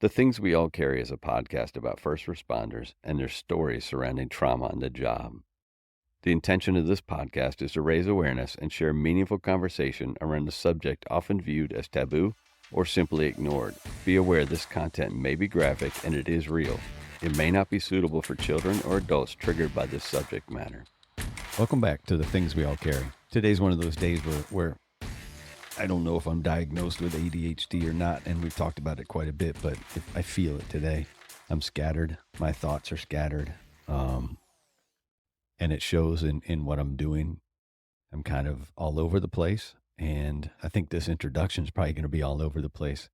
The Things We All Carry is a podcast about first responders and their stories surrounding trauma on the job. The intention of this podcast is to raise awareness and share meaningful conversation around a subject often viewed as taboo or simply ignored. Be aware this content may be graphic and it is real. It may not be suitable for children or adults triggered by this subject matter. Welcome back to The Things We All Carry. Today's one of those days where I don't know if I'm diagnosed with ADHD or not, and we've talked about it quite a bit, but I feel it today. I'm scattered. My thoughts are scattered. And it shows in what I'm doing. I'm kind of all over the place, and I think this introduction is probably going to be all over the place.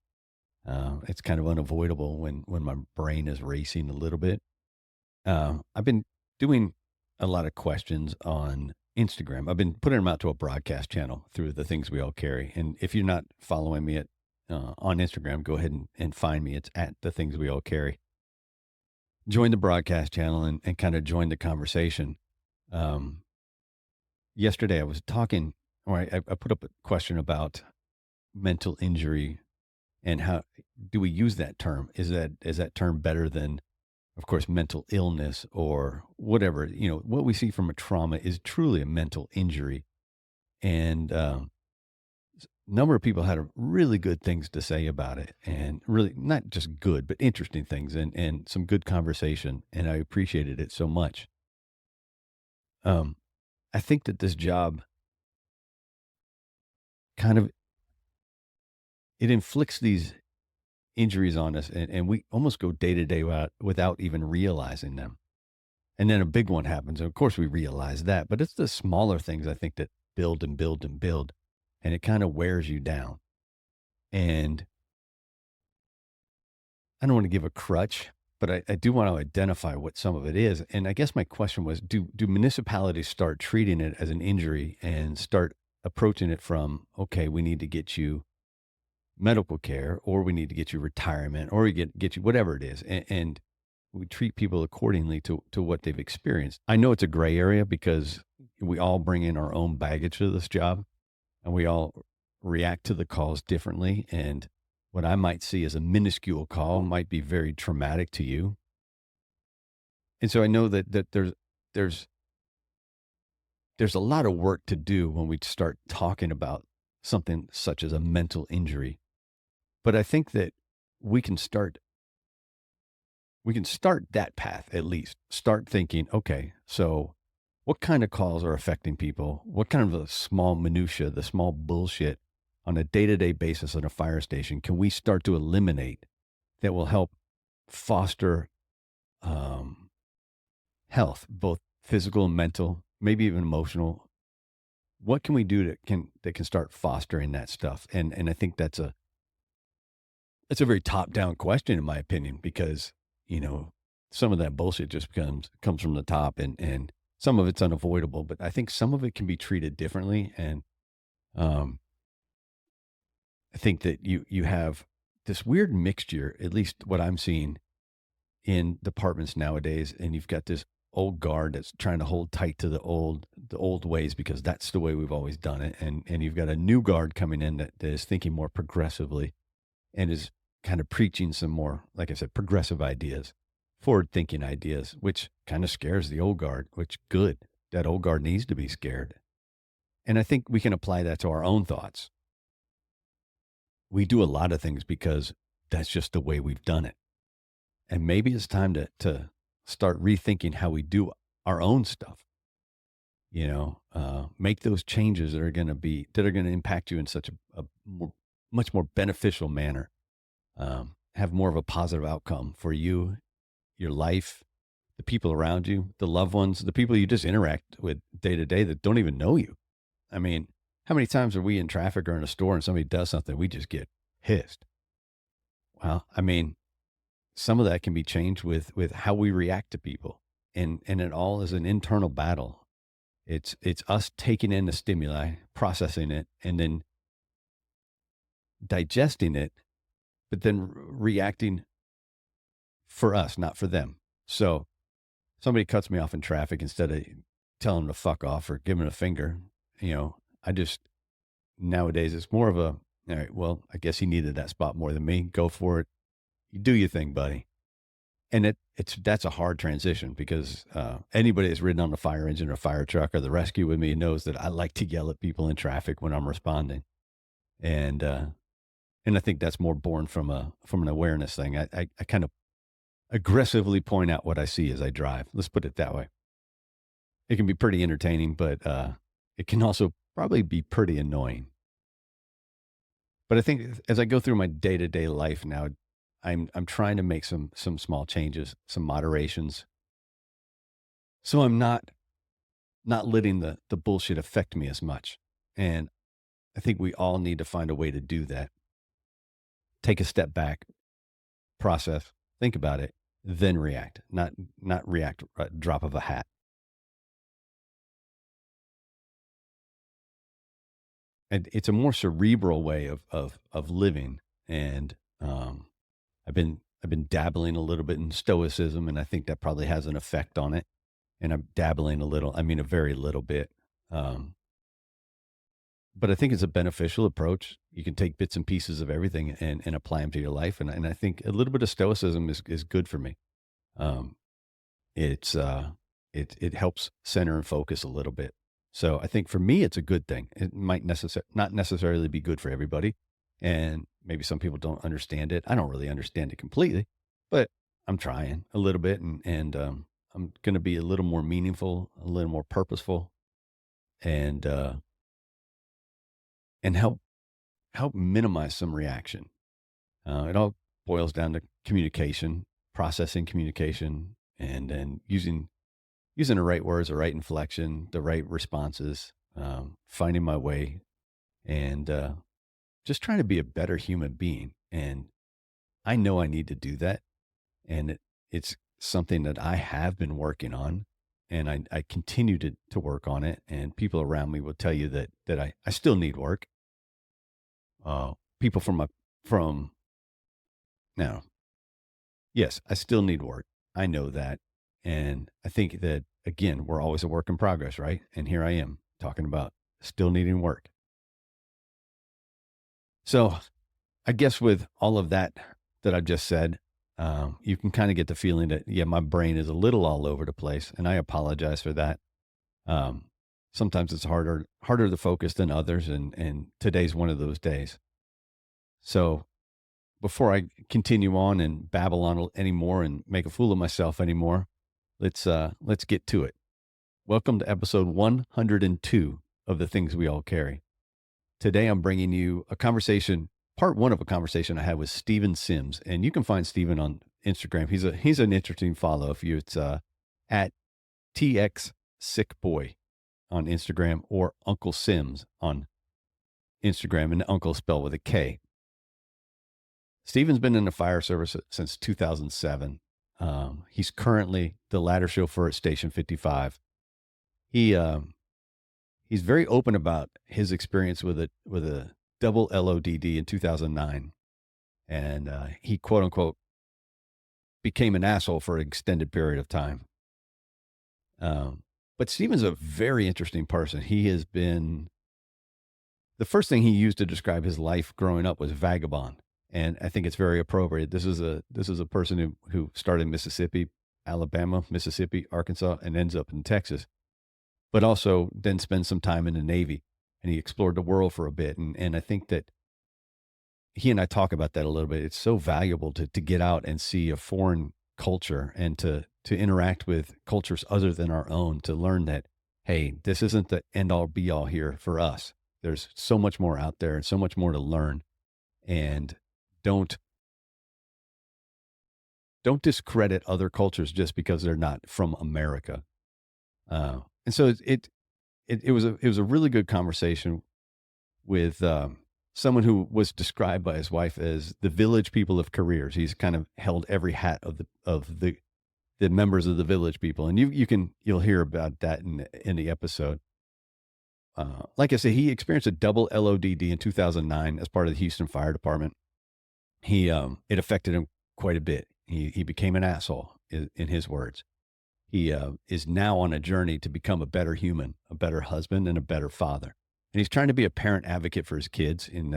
It's kind of unavoidable when my brain is racing a little bit. I've been doing a lot of questions on Instagram. I've been putting them out to a broadcast channel through The Things We All Carry. And if you're not following me on Instagram, go ahead and find me. It's at The Things We All Carry. Join the broadcast channel and kind of join the conversation. Yesterday I was talking, or I put up a question about mental injury and how do we use that term? Is that term better than, of course, mental illness or whatever? What we see from a trauma is truly a mental injury. And a number of people had really good things to say about it, and really not just good, but interesting things and some good conversation. And I appreciated it so much. I think that this job kind of, it inflicts these injuries on us, and we almost go day to day without even realizing them. And then a big one happens. And of course, we realize that, but it's the smaller things I think that build and build and build, and it kind of wears you down. And I don't want to give a crutch, but I do want to identify what some of it is. And I guess my question was, do municipalities start treating it as an injury and start approaching it from, okay, we need to get you medical care, or we need to get you retirement, or we get you whatever it is. And we treat people accordingly to what they've experienced. I know it's a gray area because we all bring in our own baggage to this job, and we all react to the calls differently. And what I might see as a minuscule call might be very traumatic to you. And so I know that there's a lot of work to do when we start talking about something such as a mental injury. But I think that we can start that path, at least. Start thinking, okay, so what kind of calls are affecting people? What kind of the small minutia, the small bullshit on a day-to-day basis at a fire station can we start to eliminate that will help foster health, both physical and mental, maybe even emotional? What can we do that can start fostering that stuff? And I think that's a very top-down question, in my opinion, because some of that bullshit just comes from the top, and some of it's unavoidable, but I think some of it can be treated differently. And I think that you have this weird mixture, at least what I'm seeing in departments nowadays, and you've got this old guard that's trying to hold tight to the old ways because that's the way we've always done it, and you've got a new guard coming in that is thinking more progressively and is kind of preaching some more, like I said, progressive ideas, forward-thinking ideas, which kind of scares the old guard, which good. That old guard needs to be scared. And I think we can apply that to our own thoughts. We do a lot of things because that's just the way we've done it. And maybe it's time to start rethinking how we do our own stuff. Make those changes that are going to impact you in such a much more beneficial manner. Have more of a positive outcome for you, your life, the people around you, the loved ones, the people you just interact with day to day that don't even know you. I mean, how many times are we in traffic or in a store and somebody does something, we just get pissed? Well, I mean, some of that can be changed with how we react to people. And it all is an internal battle. It's us taking in the stimuli, processing it, and then digesting it, but then reacting for us, not for them. So somebody cuts me off in traffic, instead of telling them to fuck off or giving a finger, I just, nowadays it's more of a, all right, well, I guess he needed that spot more than me. Go for it. You do your thing, buddy. And that's a hard transition because anybody that's ridden on a fire engine or a fire truck or the rescue with me knows that I like to yell at people in traffic when I'm responding, and uh, and I think that's more born from an awareness thing. I kind of aggressively point out what I see as I drive. Let's put it that way. It can be pretty entertaining, but it can also probably be pretty annoying. But I think as I go through my day to day life now, I'm trying to make some small changes, some moderations, so I'm not letting the bullshit affect me as much. And I think we all need to find a way to do that. Take a step back, process, think about it, then react. Not react a drop of a hat. And it's a more cerebral way of living. And I've been dabbling a little bit in stoicism, and I think that probably has an effect on it. And I'm dabbling a little, I mean a very little bit. Um, but I think it's a beneficial approach. You can take bits and pieces of everything and apply them to your life. And I think a little bit of stoicism is good for me. Um, it's it helps center and focus a little bit. So I think for me, it's a good thing. It might not necessarily be good for everybody, and maybe some people don't understand it. I don't really understand it completely, but I'm trying a little bit, and I'm going to be a little more meaningful, a little more purposeful, and and help minimize some reaction. It all boils down to communication, processing communication, and then using the right words, the right inflection, the right responses, finding my way, and just trying to be a better human being. And I know I need to do that, and it's something that I have been working on, and I continue to work on it. And people around me will tell you that I still need work. People from now, yes, I still need work. I know that, and I think that again, we're always a work in progress, right? And here I am talking about still needing work. So I guess with all of that I've just said, you can kind of get the feeling that yeah, my brain is a little all over the place, and I apologize for that. Um, Sometimes it's harder to focus than others, and today's one of those days. So before I continue on and babble on anymore and make a fool of myself anymore, let's get to it. Welcome to episode 102 of The Things We All Carry. Today I'm bringing you a conversation, part one of a conversation I had with Steven Sims, and you can find Steven on Instagram. He's an interesting follow if you. It's at TX Sick Boy on Instagram, or Uncle Sims on Instagram, and Uncle spelled with a K. Steven's been in the fire service since 2007. He's currently the ladder chauffeur at Station 55. He he's very open about his experience with a double LODD in 2009, and he quote unquote became an asshole for an extended period of time. But Steven's a very interesting person. He has been the first thing he used to describe his life growing up was vagabond. And I think it's very appropriate. This is a person who started in Mississippi, Alabama, Mississippi, Arkansas, and ends up in Texas, but also then spends some time in the Navy, and he explored the world for a bit. And I think that he and I talk about that a little bit. It's so valuable to get out and see a foreign culture and to interact with cultures other than our own, to learn that, hey, this isn't the end all be all here for us. There's so much more out there and so much more to learn. And don't don't discredit other cultures just because they're not from America. And so it was a really good conversation with someone who was described by his wife as the village people of careers. He's kind of held every hat of the members of the village people, and you'll hear about that in the episode. Like I said, he experienced a double LODD in 2009 as part of the Houston Fire Department. It affected him quite a bit. He became an asshole, in his words. He is now on a journey to become a better human, a better husband, and a better father. And he's trying to be a parent advocate for his kids. And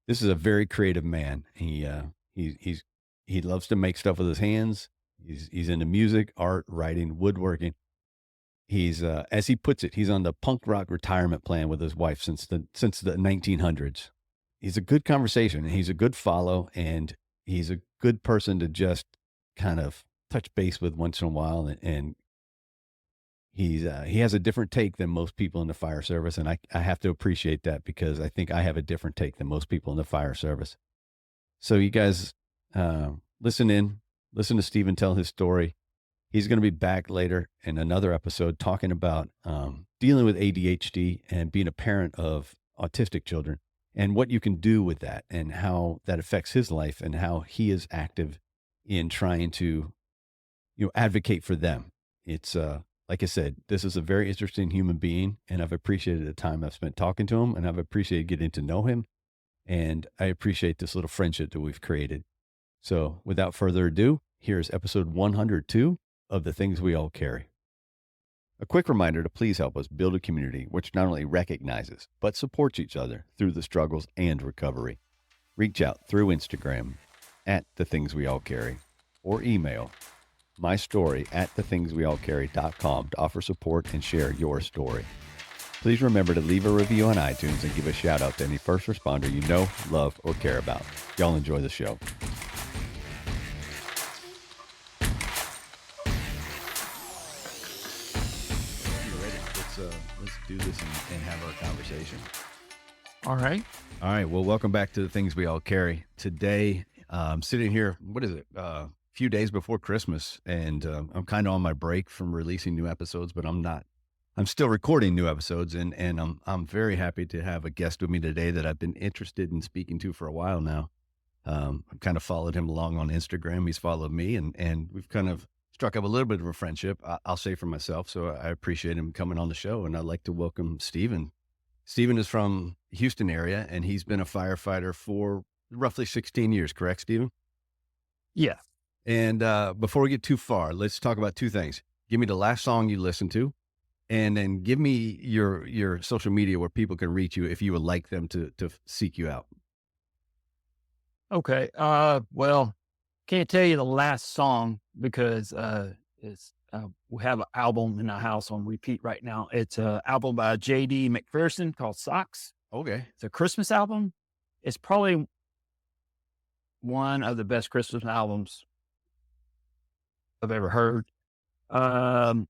this is a very creative man. He's He loves to make stuff with his hands. He's into music, art, writing, woodworking. He's as he puts it, he's on the punk rock retirement plan with his wife since the 1900s. He's a good conversation and he's a good follow and he's a good person to just kind of touch base with once in a while and he has a different take than most people in the fire service and I have to appreciate that because I think I have a different take than most people in the fire service. So you guys listen in, listen to Steven tell his story. He's going to be back later in another episode talking about dealing with ADHD and being a parent of autistic children and what you can do with that and how that affects his life and how he is active in trying to, advocate for them. It's like I said, this is a very interesting human being, and I've appreciated the time I've spent talking to him, and I've appreciated getting to know him, and I appreciate this little friendship that we've created. So, without further ado, here's episode 102 of The Things We All Carry. A quick reminder to please help us build a community which not only recognizes, but supports each other through the struggles and recovery. Reach out through Instagram at The Things We All Carry or email mystory@thethingsweallcarry.com to offer support and share your story. Please remember to leave a review on iTunes and give a shout out to any first responder you know, love, or care about. Y'all enjoy the show. Let's do this and have our conversation. All right. All right. Well, welcome back to The Things We All Carry. Today, I'm sitting here, what is it? A few days before Christmas, and I'm kind of on my break from releasing new episodes, but I'm not. I'm still recording new episodes, and I'm very happy to have a guest with me today that I've been interested in speaking to for a while now. I've kind of followed him along on Instagram. He's followed me, and we've kind of struck up a little bit of a friendship, I'll say for myself. So I appreciate him coming on the show, and I'd like to welcome Steven. Steven is from Houston area, and he's been a firefighter for roughly 16 years, correct, Steven? Yeah. And before we get too far, let's talk about two things. Give me the last song you listened to, and then give me your social media where people can reach you if you would like them to seek you out. Okay. Well, can't tell you the last song because we have an album in our house on repeat right now. It's an album by J.D. McPherson called Socks. Okay. It's a Christmas album. It's probably one of the best Christmas albums I've ever heard. And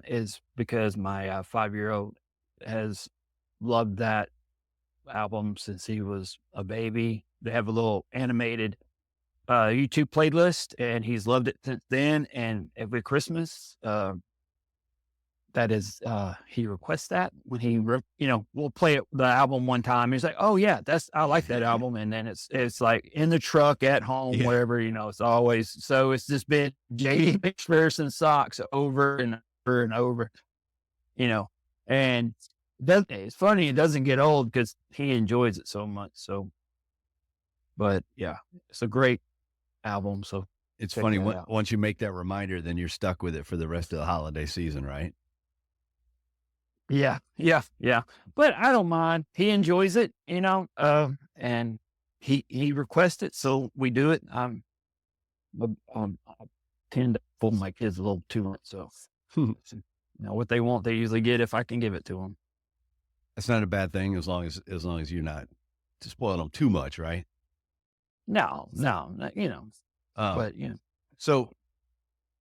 it's because my 5-year-old has loved that album since he was a baby. They have a little animated YouTube playlist, and he's loved it since then. And every Christmas, that is, he requests that when he, we'll play the album one time. He's like, "Oh yeah, I like that album." And then it's like in the truck, at home, wherever, it's always, so it's just been J.D. McPherson Socks over and over and over, and it's funny. It doesn't get old because he enjoys it so much. So, but yeah, it's a great album. So it's funny once you make that reminder, then you're stuck with it for the rest of the holiday season, right? Yeah. But I don't mind. He enjoys it, and he requests it, so we do it. I tend to fool my kids a little too much, so what they want, they usually get if I can give it to them. That's not a bad thing as long as you're not to spoil them too much, right? No, but So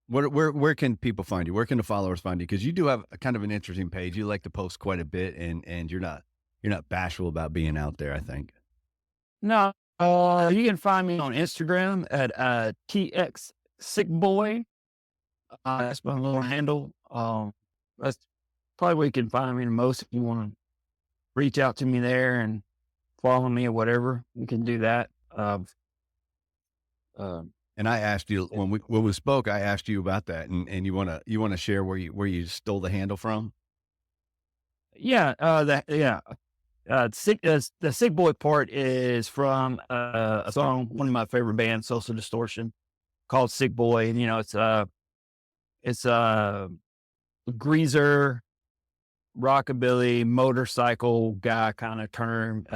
where can people find you? Where can the followers find you? Because you do have a kind of an interesting page. You like to post quite a bit, and you're not bashful about being out there, I think. No, you can find me on Instagram at TX Sick Boy. That's my little handle. That's probably where you can find me the most. If you want to reach out to me there and follow me or whatever, you can do that. And I asked you when we spoke, I asked you about that, and you want to share where you stole the handle from? Yeah. The Sick Boy part is from a song, one of my favorite bands, Social Distortion, called Sick Boy. And it's a greaser, rockabilly, motorcycle guy kind of term.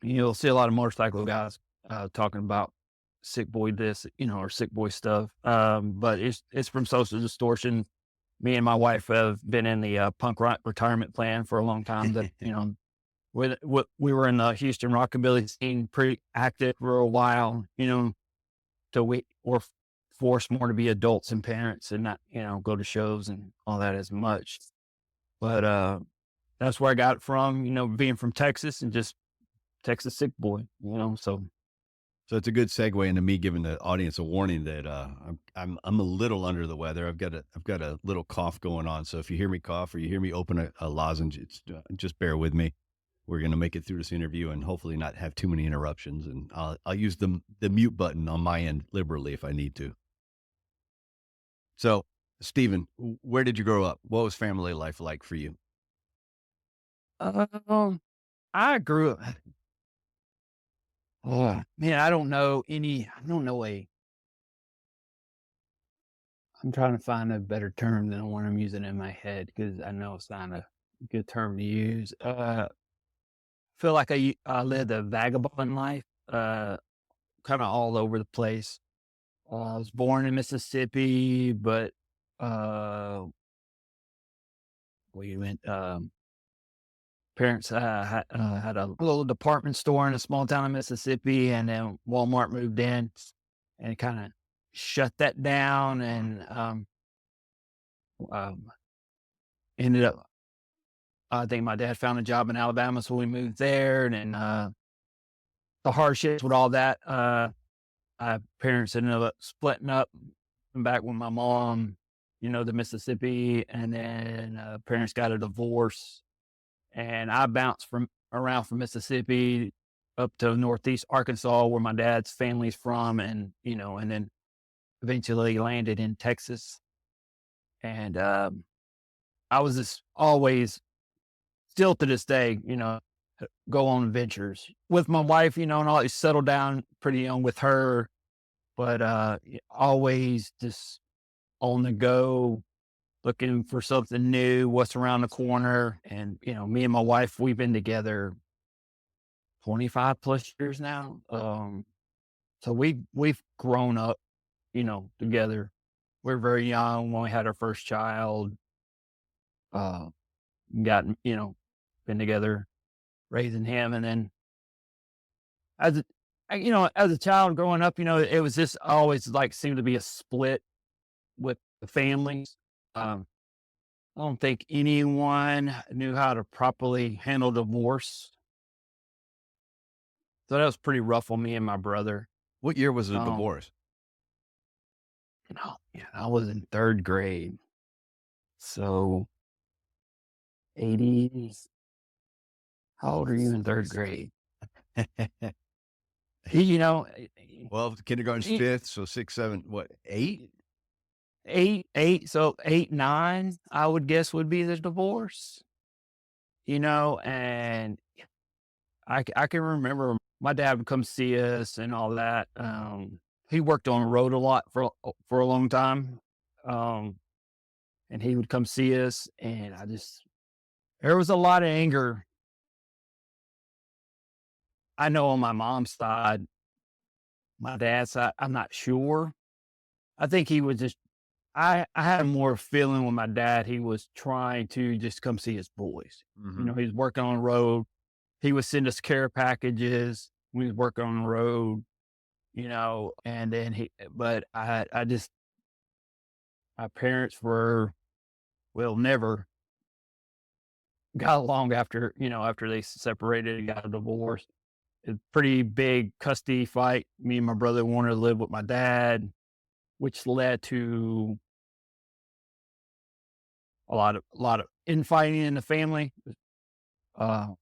You'll see a lot of motorcycle guys talking about sick boy this, or sick boy stuff. But it's from social distortion. Me and my wife have been in the punk rock retirement plan for a long time. That we were in the Houston rockabilly scene, pretty active for a while. So we were forced more to be adults and parents, and not go to shows and all that as much. But that's where I got it from. Being from Texas and just Texas sick boy. So So it's a good segue into me giving the audience a warning that I'm a little under the weather. I've got a little cough going on. So if you hear me cough or you hear me open a lozenge, it's just bear with me. We're gonna make it through this interview and hopefully not have too many interruptions. And I'll use the mute button on my end liberally if I need to. So Stephen, where did you grow up? What was family life like for you? um, I grew up. Oh man, I don't know any. I don't know a. I'm trying to find a better term than the one I'm using in my head because I know it's not a good term to use. Feel like I lived a vagabond life, kind of all over the place. I was born in Mississippi, but uh, we went. Parents had a little department store in a small town in Mississippi, and then Walmart moved in and kind of shut that down, and um, ended up. I think my dad found a job in Alabama, so we moved there, and then the hardships with all that. My parents ended up splitting up, and back with my mom, to Mississippi, and then parents got a divorce, and I bounced from around from Mississippi up to Northeast Arkansas, where my dad's family's from, and then eventually landed in Texas. And I was just always, still to this day, go on adventures with my wife, and always settle down pretty young with her, but always just on the go, looking for something new, what's around the corner. And, me and my wife, we've been together 25 plus years now. So we've grown up, together. We're very young when we had our first child. Uh, got, been together raising him. And then as a, as a child growing up, it was just always like seemed to be a split with the families. Um, I don't think anyone knew how to properly handle divorce. So that was pretty rough on me and my brother. What year was the Um, divorce? yeah, I was in third grade. So 80s. How old are you in third grade? You know, Well, kindergarten's e- fifth, so six, seven, what, eight? so 8, 9, I would guess would be the divorce, and I can remember my dad would come see us and all that. He worked on the road a lot for a long time. Um, and he would come see us, and there was a lot of anger. I know on my mom's side, my dad's side, I'm not sure. I think he was just, I had more feeling with my dad. He was trying to just come see his boys. Mhm. He was working on the road. He would send us care packages. We was working on the road, and then but I just, my parents never got along after they separated and got a divorce. A pretty big custody fight. Me and my brother wanted to live with my dad, which led to a lot of infighting in the family. Uh,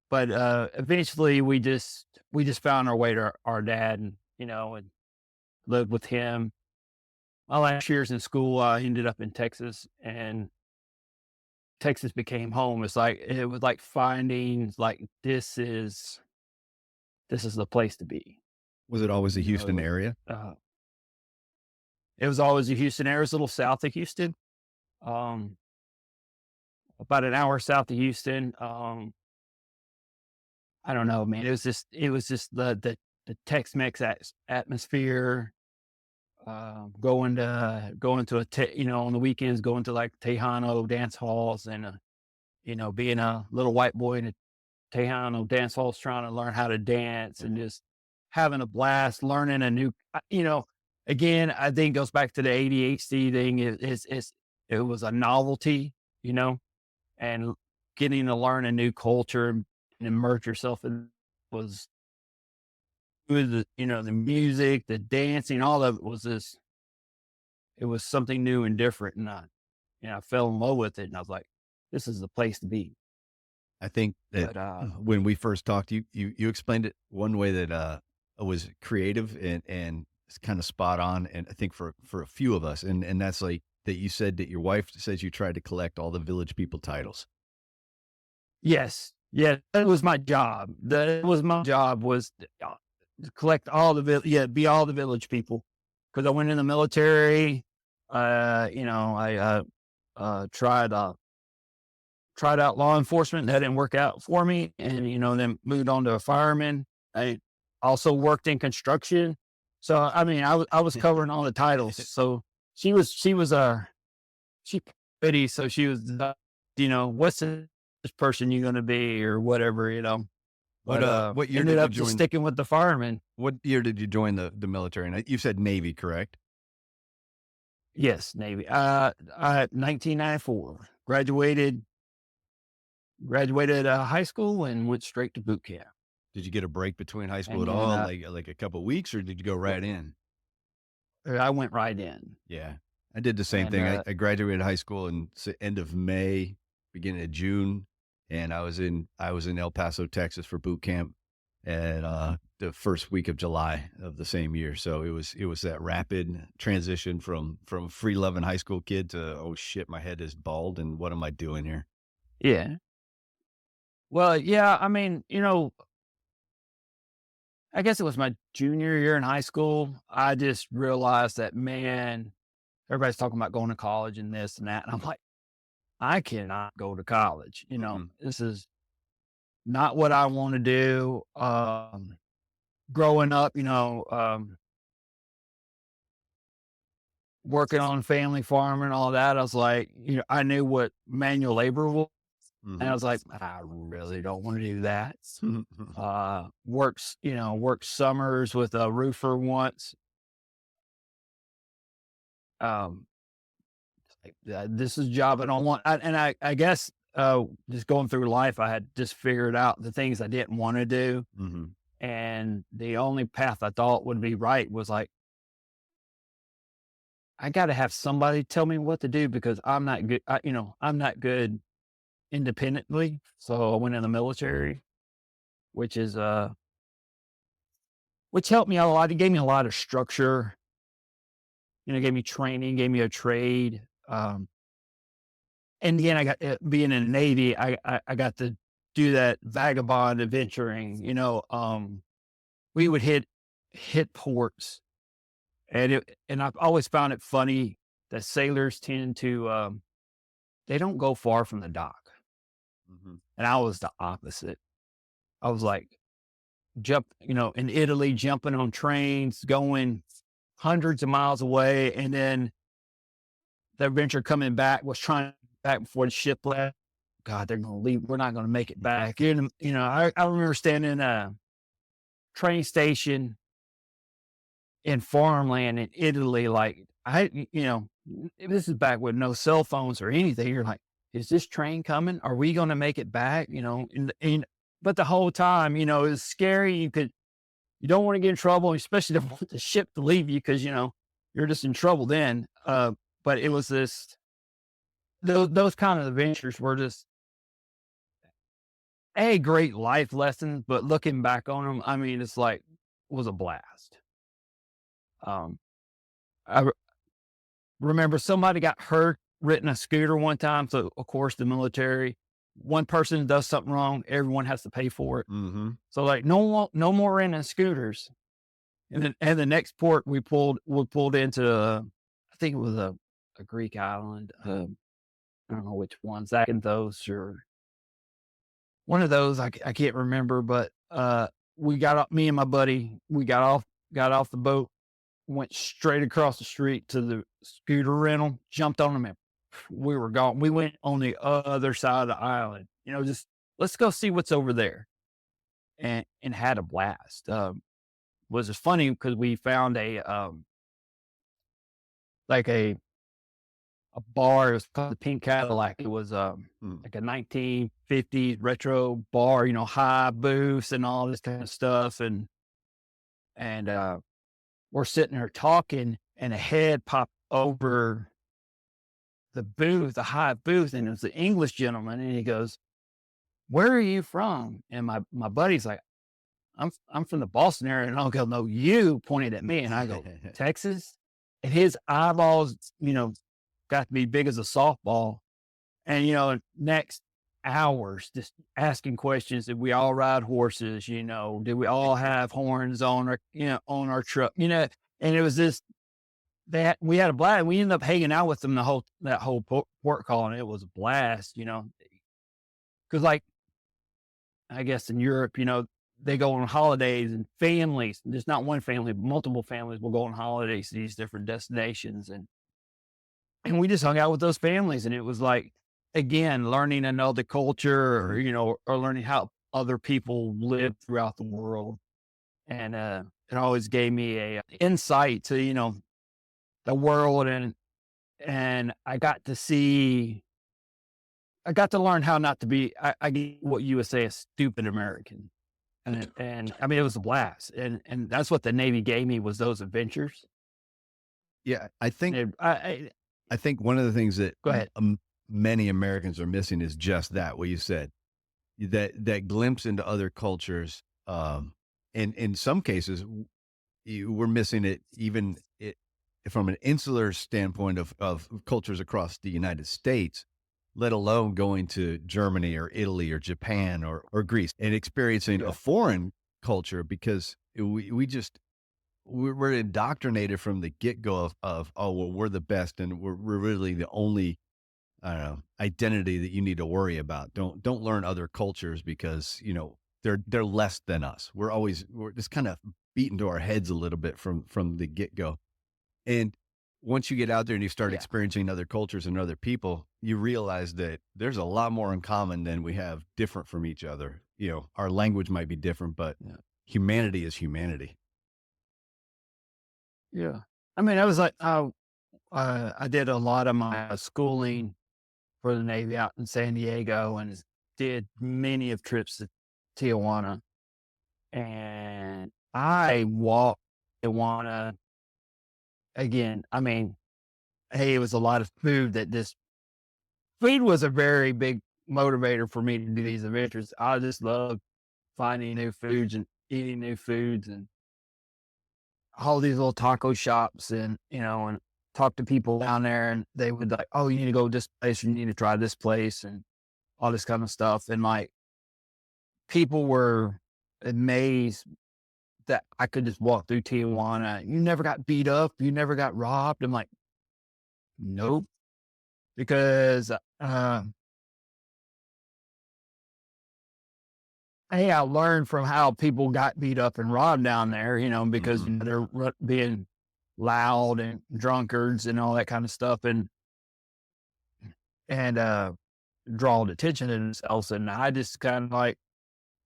but eventually we just found our way to our dad, and lived with him. My last years in school, I ended up in Texas, and Texas became home. It was like finding like this is the place to be. Was it always the You know, it Houston was, area? uh, it was always a Houston area. It was a little south of Houston, um, about an hour south of Houston. I don't know, man. It was just the Tex-Mex atmosphere. Going to on the weekends, going to like Tejano dance halls and being a little white boy in a Tejano dance halls, trying to learn how to dance and just having a blast, learning a new, again, I think it goes back to the ADHD thing. It was a novelty, you know, and getting to learn a new culture and immerse yourself in was with the music, the dancing, all of it was this. It was something new and different, and I fell in love with it, and I was like, "This is the place to be." I think that But when we first talked, you explained it one way that was creative and it's kind of spot on, and I think for a few of us, and that's like that you said that your wife says you tried to collect all the village people titles. yes, yeah, that was my job. That was my job was to collect all the be all the village people because I went in the military. I tried out law enforcement. That didn't work out for me. And, then moved on to a fireman. I also worked in construction. So, I mean, I was covering all the titles. So she pretty. So she was, what's this person you're going to be or whatever. But, What year ended did you up just join? sticking with the fireman. What year did you join the military? And you said Navy, correct? Yes. Navy. 1994 graduated high school and went straight to boot camp. Did you get a break between high school And at then, all, like a couple weeks, or did you go right in? I went right in. Yeah, I did the same And, thing. I graduated high school in end of May, beginning of June, and I was in El Paso, Texas for boot camp, and the first week of July of the same year. So it was that rapid transition from free loving high school kid to, oh shit, my head is bald, and what am I doing here? yeah. Well, yeah, I mean, I guess it was my junior year in high school. I just realized that, man, everybody's talking about going to college and this and that. And I'm like, I cannot go to college. Mm-mm. This is not what I want to do. Growing up, working on family farm and all that, I was like, I knew what manual labor was. And I Mhm. was like, I really don't want to do that. Worked summers with a roofer once. Um, this is a job I don't want. I guess just going through life, I had just figured out the things I didn't want to do. Mhm. And the only path I thought would be right was like, I got to have somebody tell me what to do because I'm not good. I'm not good independently. So I went in the military, which is, which helped me out a lot. It gave me a lot of structure, gave me training, gave me a trade. And again, I got being in the Navy, I got to do that vagabond adventuring. We would hit ports, and I've always found it funny that sailors tend to they don't go far from the dock, Mhm. and I was the opposite. I was like in Italy, jumping on trains, going hundreds of miles away, and then the adventure coming back was trying back before the ship left. God, they're gonna leave. We're not gonna make it back. I remember standing in a train station in farmland in Italy. Like this is back with no cell phones or anything. You're like, is this train coming? Are we gonna make it back? But the whole time, it was scary. You don't want to get in trouble, especially don't want the ship to leave you because you're just in trouble then. But it was those kind of adventures were just a great life lesson, but looking back on them, I mean, it's like was a blast. Um, I remember somebody got hurt renting a scooter one time. So of course the military, one person does something wrong, everyone has to pay for it. Mhm. So like no more renting scooters. And the next port we pulled into, I think it was a Greek island. I don't know which one, Zakynthos or one of those, I can't remember, but, we got off me and my buddy, we got off the boat, went straight across the street to the scooter rental, jumped on them, and we were gone. We went on the other side of the island, just let's go see what's over there, and had a blast. Was just funny because we found like a bar. It was called the Pink Cadillac. It was Mm. like a 1950s retro bar, high booths and all this kind of stuff, and we're sitting there talking, and a head popped over the booth, the high booth, and it was the English gentleman, and he goes, "Where are you from?" And my buddy's like, I'm from the Boston area," and I'll go, "No, you," pointed at me, and I go, "Texas?" And his eyeballs, got to be big as a softball, and next hours just asking questions. Did we all ride horses? Did we all have horns on our truck? And it was this that we had a blast. We ended up hanging out with them that whole port call, and it was a blast. Because like I guess in Europe, they go on holidays and families, just not one family, but multiple families will go on holidays to these different destinations. And we just hung out with those families. And it was like, again, learning another culture or, or learning how other people live throughout the world. And it always gave me a insight to, the world. And I got to learn how not to be, I get what you would say, a stupid American. And I mean, it was a blast, and that's what the Navy gave me was those adventures. Yeah, And I think one of the things that go ahead. many Americans are missing is just that, what you said, that glimpse into other cultures. And in some cases, we're missing it even from an insular standpoint of cultures across the United States, let alone going to Germany or Italy or Japan or Greece and experiencing a Yeah, foreign culture because we're indoctrinated from the get go of, oh, well, we're the best and we're really the only, I don't know, identity that you need to worry about. Don't learn other cultures because, they're less than us. We're just kind of beaten to our heads a little bit from the get go. And once you get out there and you start yeah, experiencing other cultures and other people, you realize that there's a lot more in common than we have different from each other. Our language might be different, but yeah, humanity is humanity. yeah. I mean, I was like, I did a lot of my schooling for the Navy out in San Diego, and did many of trips to Tijuana, and I walked Tijuana again. I mean, hey, it was a lot of food that this food was a very big motivator for me to do these adventures. I just love finding new foods and eating new foods and all these little taco shops and talk to people down there and they would like, oh, you need to go this place, you need to try this place and all this kind of stuff. And like people were amazed that I could just walk through Tijuana. You never got beat up, you never got robbed. I'm like, nope. Because hey, I learned from how people got beat up and robbed down there, because Mhm. they're being loud and drunkards and all that kind of stuff, and draw attention to themselves. And I just kind of like,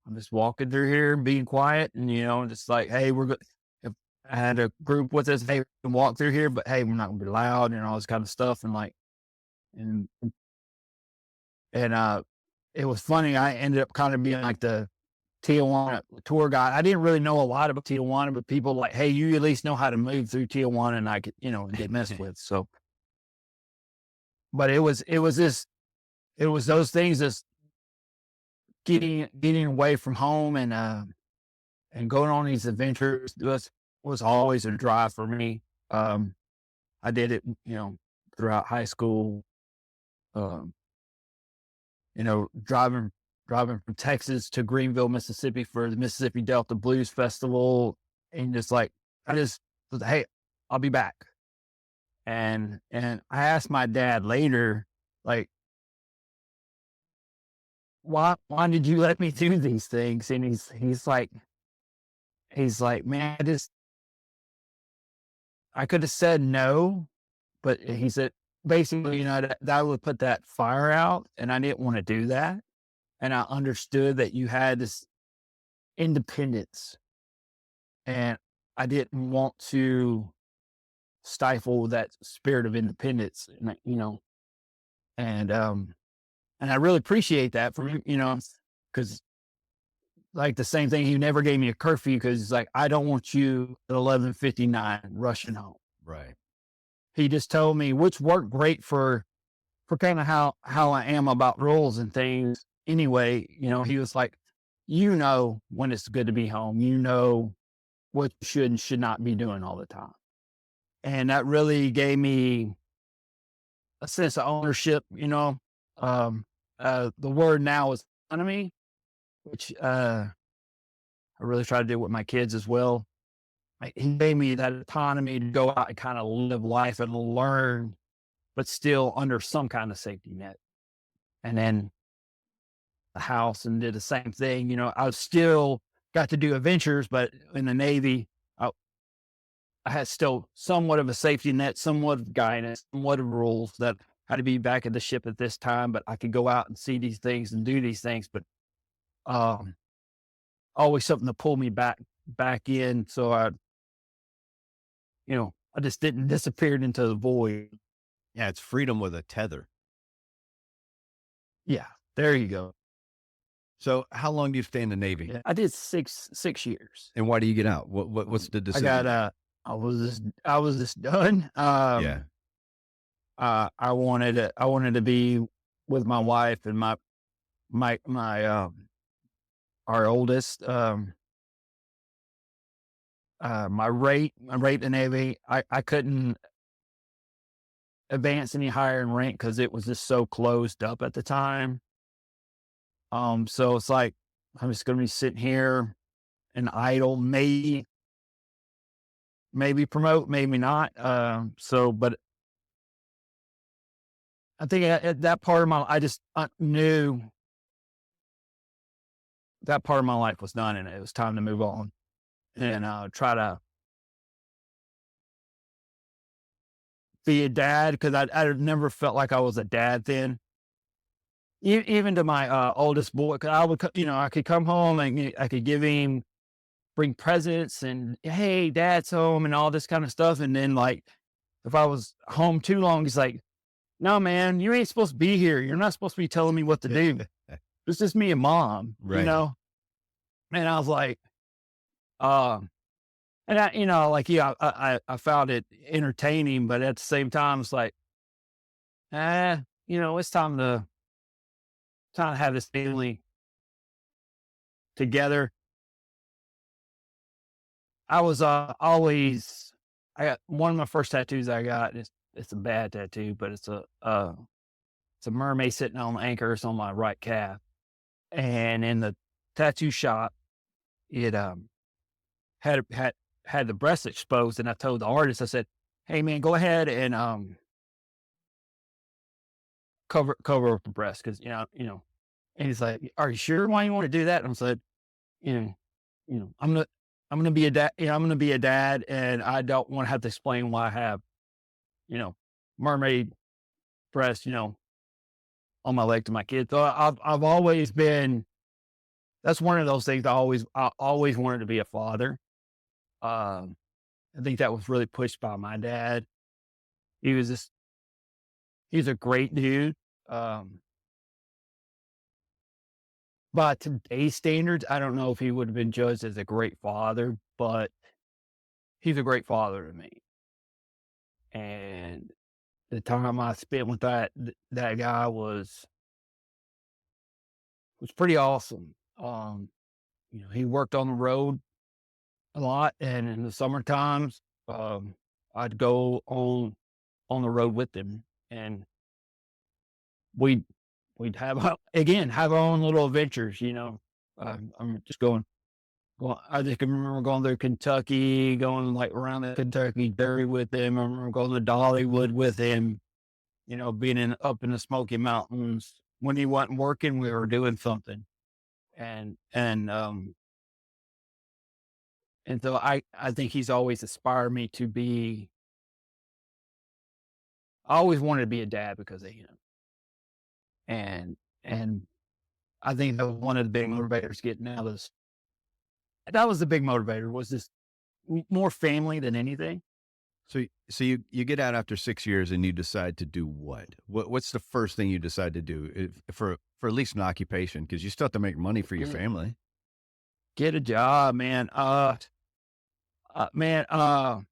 I'm just walking through here and being quiet, and just like, hey, we're good. If I had a group with us, hey, we can walk through here, but hey, we're not gonna be loud and all this kind of stuff, and like, and and it was funny. I ended up kind of being like the Tijuana tour guide. I didn't really know a lot about Tijuana, but people like, hey, you at least know how to move through Tijuana, and I could, get messed with. So, but it was those things, just getting away from home and going on these adventures was always a drive for me. Um, I did it, throughout high school. Um, driving from Texas to Greenville, Mississippi for the Mississippi Delta Blues Festival, and just like I just was, hey, I'll be back. And I asked my dad later, like, why did you let me do these things? And he's like, man, I could have said no, but he said, basically, that would put that fire out, and I didn't want to do that. And I understood that you had this independence, and I didn't want to stifle that spirit of independence, and and I really appreciate that from him, because like the same thing, he never gave me a curfew because he's like, I don't want you at 11:59 rushing home. Right. He just told me, which worked great for kind of how I am about rules and things. Anyway, he was like, when it's good to be home. You know what you should and should not be doing all the time. And that really gave me a sense of ownership. The word now is autonomy, which I really try to do with my kids as well. He gave me that autonomy to go out and kind of live life and learn, but still under some kind of safety net. And then the house and did the same thing. I still got to do adventures, but in the Navy, I had still somewhat of a safety net, somewhat of guidance, somewhat of rules that I had to be back at the ship at this time, but I could go out and see these things and do these things. But um, always something to pull me back in. So I just didn't disappear into the void. Yeah, it's freedom with a tether. Yeah, there you go. So how long do you stay in the Navy? Yeah, I did 6 years. And why do you get out? What's the I decision? got I was just done. Yeah. I wanted to be with my wife and my our oldest. My rate in the Navy, I couldn't advance any higher in rank because it was just so closed up at the time. So it's like I'm just gonna be sitting here and idle, maybe promote, maybe not. But I think at that part of I just knew that part of my life was done, and it was time to move on and try to be a dad, because I never felt like I was a dad then. Even to my oldest boy, 'cause I could come home and I could bring presents and, hey, dad's home and all this kind of stuff. And then, like, if I was home too long, he's like, no, man, you ain't supposed to be here. You're not supposed to be telling me what to do. It's just me and mom, Right. And I was like, um, and I found it entertaining, but at the same time, it's like, it's time to have this family together. I was always I got one of my first tattoos I got. It's a bad tattoo, but it's a mermaid sitting on anchors on my right calf. And in the tattoo shop, it had had the breast exposed, and I told the artist, I said, "Hey man, go ahead and cover up the breast, because And he's like, "Are you sure? Why you want to do that?" And I said, "You know, I'm gonna be a dad. I'm gonna be a dad, and I don't want to have to explain why I have, you know, mermaid breast, on my leg to my kids." So I've always been. That's one of those things. I always wanted to be a father. Um, I think that was really pushed by my dad. He was just he's a great dude. Um, by today's standards, I don't know if he would have been judged as a great father, but he's a great father to me. And the time I spent with that guy was pretty awesome. He worked on the road a lot, and in the summer times, I'd go on the road with him, and we'd we'd have our own little adventures. I'm just going. Well, I just can remember going through Kentucky, going like around the Kentucky Derby with him. I remember going to Dollywood with him. Being up in the Smoky Mountains. when he wasn't working, we were doing something. And, and, um, and so I think he's always inspired me to be, I always wanted to be a dad because of him. And, and I think that was one of the big motivators getting out of this. That was the big motivator, was just more family than anything. So you get out after 6 years and you decide to do what? What's the first thing you decide to do for at least an occupation? Because you still have to make money for your Mm. family. Get a job, man. Man, I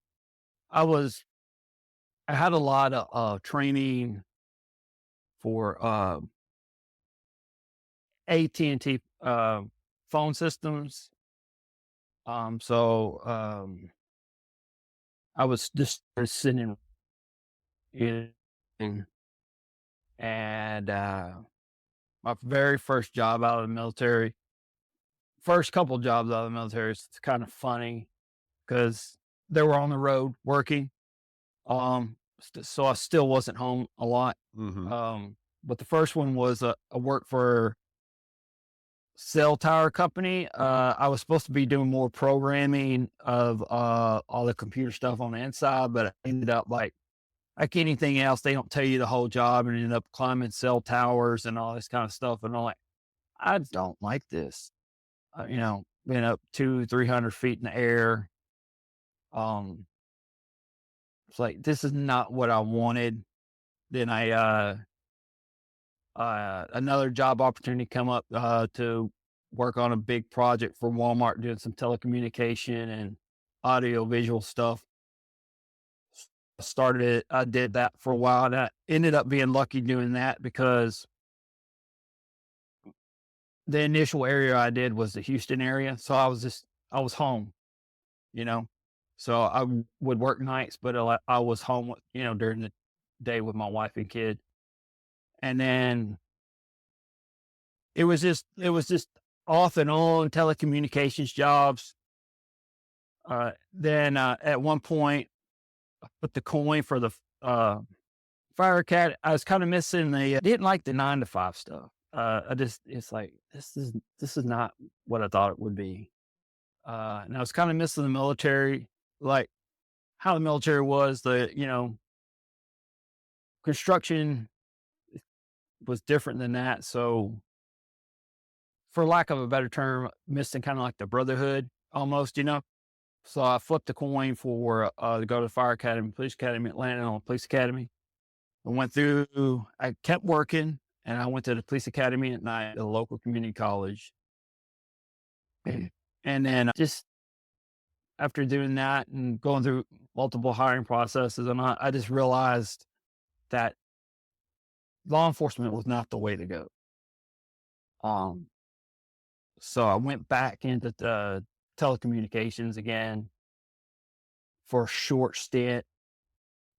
was, I had a lot of training for AT&T phone systems. I was just sitting in, and my very first job out of the military, first couple jobs out of the military, it's kind of funny because they were on the road working. So I still wasn't home a lot. Mm-hmm. But the first one was a work for cell tower company. I was supposed to be doing more programming of all the computer stuff on the inside, but I ended up like anything else, they don't tell you the whole job, and ended up climbing cell towers and all this kind of stuff. And I'm like, I don't like this. Being up 200-300 feet in the air. It's like, this is not what I wanted. Then another job opportunity come up to work on a big project for Walmart, doing some telecommunication and audio visual stuff. I did that for a while, and I ended up being lucky doing that because the initial area I did was the Houston area. So I was home, you know, so would work nights, but I was home, during the day with my wife and kid. And then it was just off and on telecommunications jobs. Then at one point, I put the coin for the fire cat. I was kind of missing I didn't like the 9 to 5 stuff. It's like, this is not what I thought it would be. And I was kind of missing the military, like how the military was. Construction was different than that. So, for lack of a better term, missing kind of like the brotherhood almost. So I flipped the coin for to go to the fire academy, police academy, landed on police academy. I went through. I kept working, and I went to the police academy at night at a local community college. And then just after doing that and going through multiple hiring processes, and I just realized that law enforcement was not the way to go. So I went back into the telecommunications again for a short stint.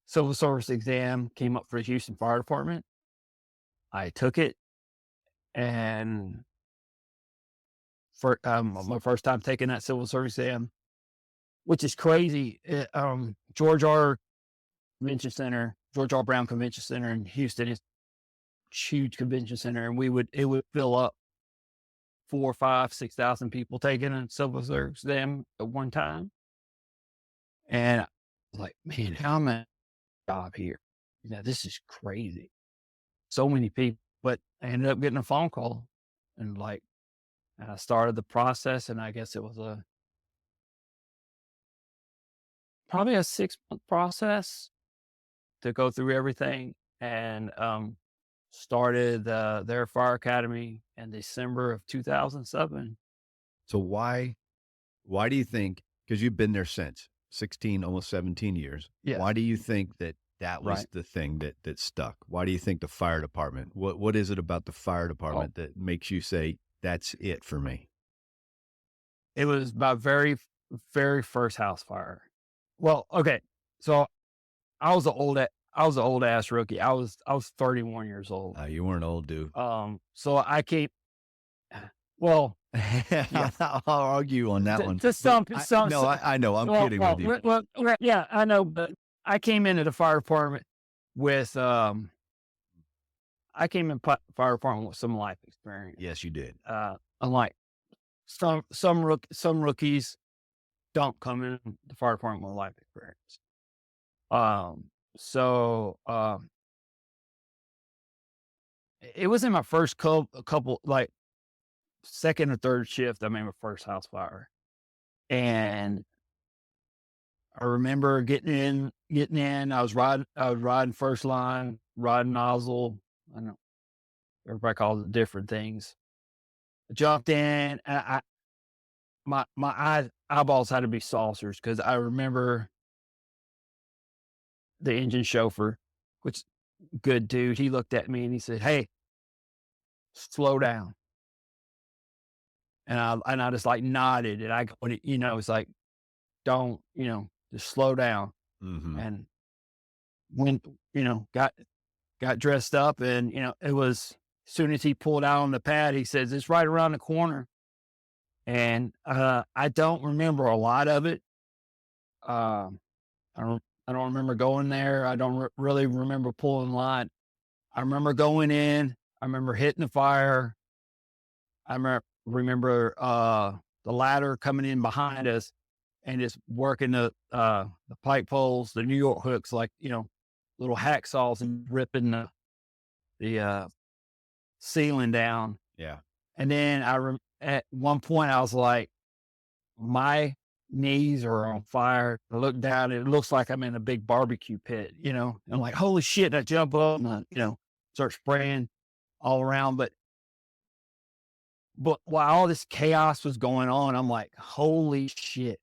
Civil service exam came up for the Houston Fire Department. I took it, and for my first time taking that civil service exam, which is crazy. George R. Brown Convention Center in Houston is a huge convention center, and it would fill up 4, 5, 6,000 people taking a civil service exam at one time. And I was like, man, how am I job here? This is crazy. So many people, but I ended up getting a phone call, and I started the process, and I guess it was probably a 6-month process to go through everything, and started their fire academy in December of 2007. So why do you think, because you've been there since 16, almost 17 years. Yes. Why do you think that was Right. the thing that stuck? Why do you think the fire department, what is it about the fire department that makes you say, that's it for me? It was my very, very first house fire. Well, okay. So I was an old ass rookie. I was 31 years old. You weren't old, dude. So I came, well, I'll argue on that one. to some, I know. I'm kidding with you. Well, yeah, I know, but I came into the fire department with, I came in fire department with some life experience. Yes, you did. Unlike some rookies don't come in the fire department with life experience. So it was in my first couple like second or third shift. I mean, my first house fire, and I remember getting in. I was riding first line, riding nozzle. I don't know. Everybody calls it different things. I jumped in, and my eyeballs had to be saucers because I remember the engine chauffeur, which good dude. He looked at me and he said, "Hey, slow down." And I just like nodded, and it's like, don't, just slow down. Mhm. And when, got dressed up, and, it was, as soon as he pulled out on the pad, he says, "It's right around the corner." And, I don't remember a lot of it. Um, I don't remember going there. I don't really remember pulling line. I remember going in. I remember hitting the fire. I remember the ladder coming in behind us and just working the pipe poles, the New York hooks, like, little hacksaws, and ripping the ceiling down. Yeah. And then at one point I was like, my knees are on fire. I look down, it looks like I'm in a big barbecue pit, I'm like, holy shit. I jump up and start spraying all around. But while all this chaos was going on, I'm like, holy shit,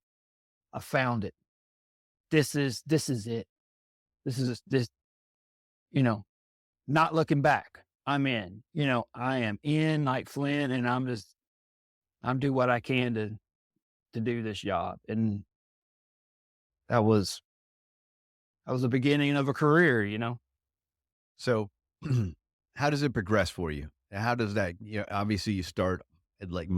I found it. This is it. This, you know, not looking back. I'm in, I am in like Flynn, and I'm do what I can to do this job. And that was the beginning of a career. So, how does it progress for you? How does that, obviously you start at like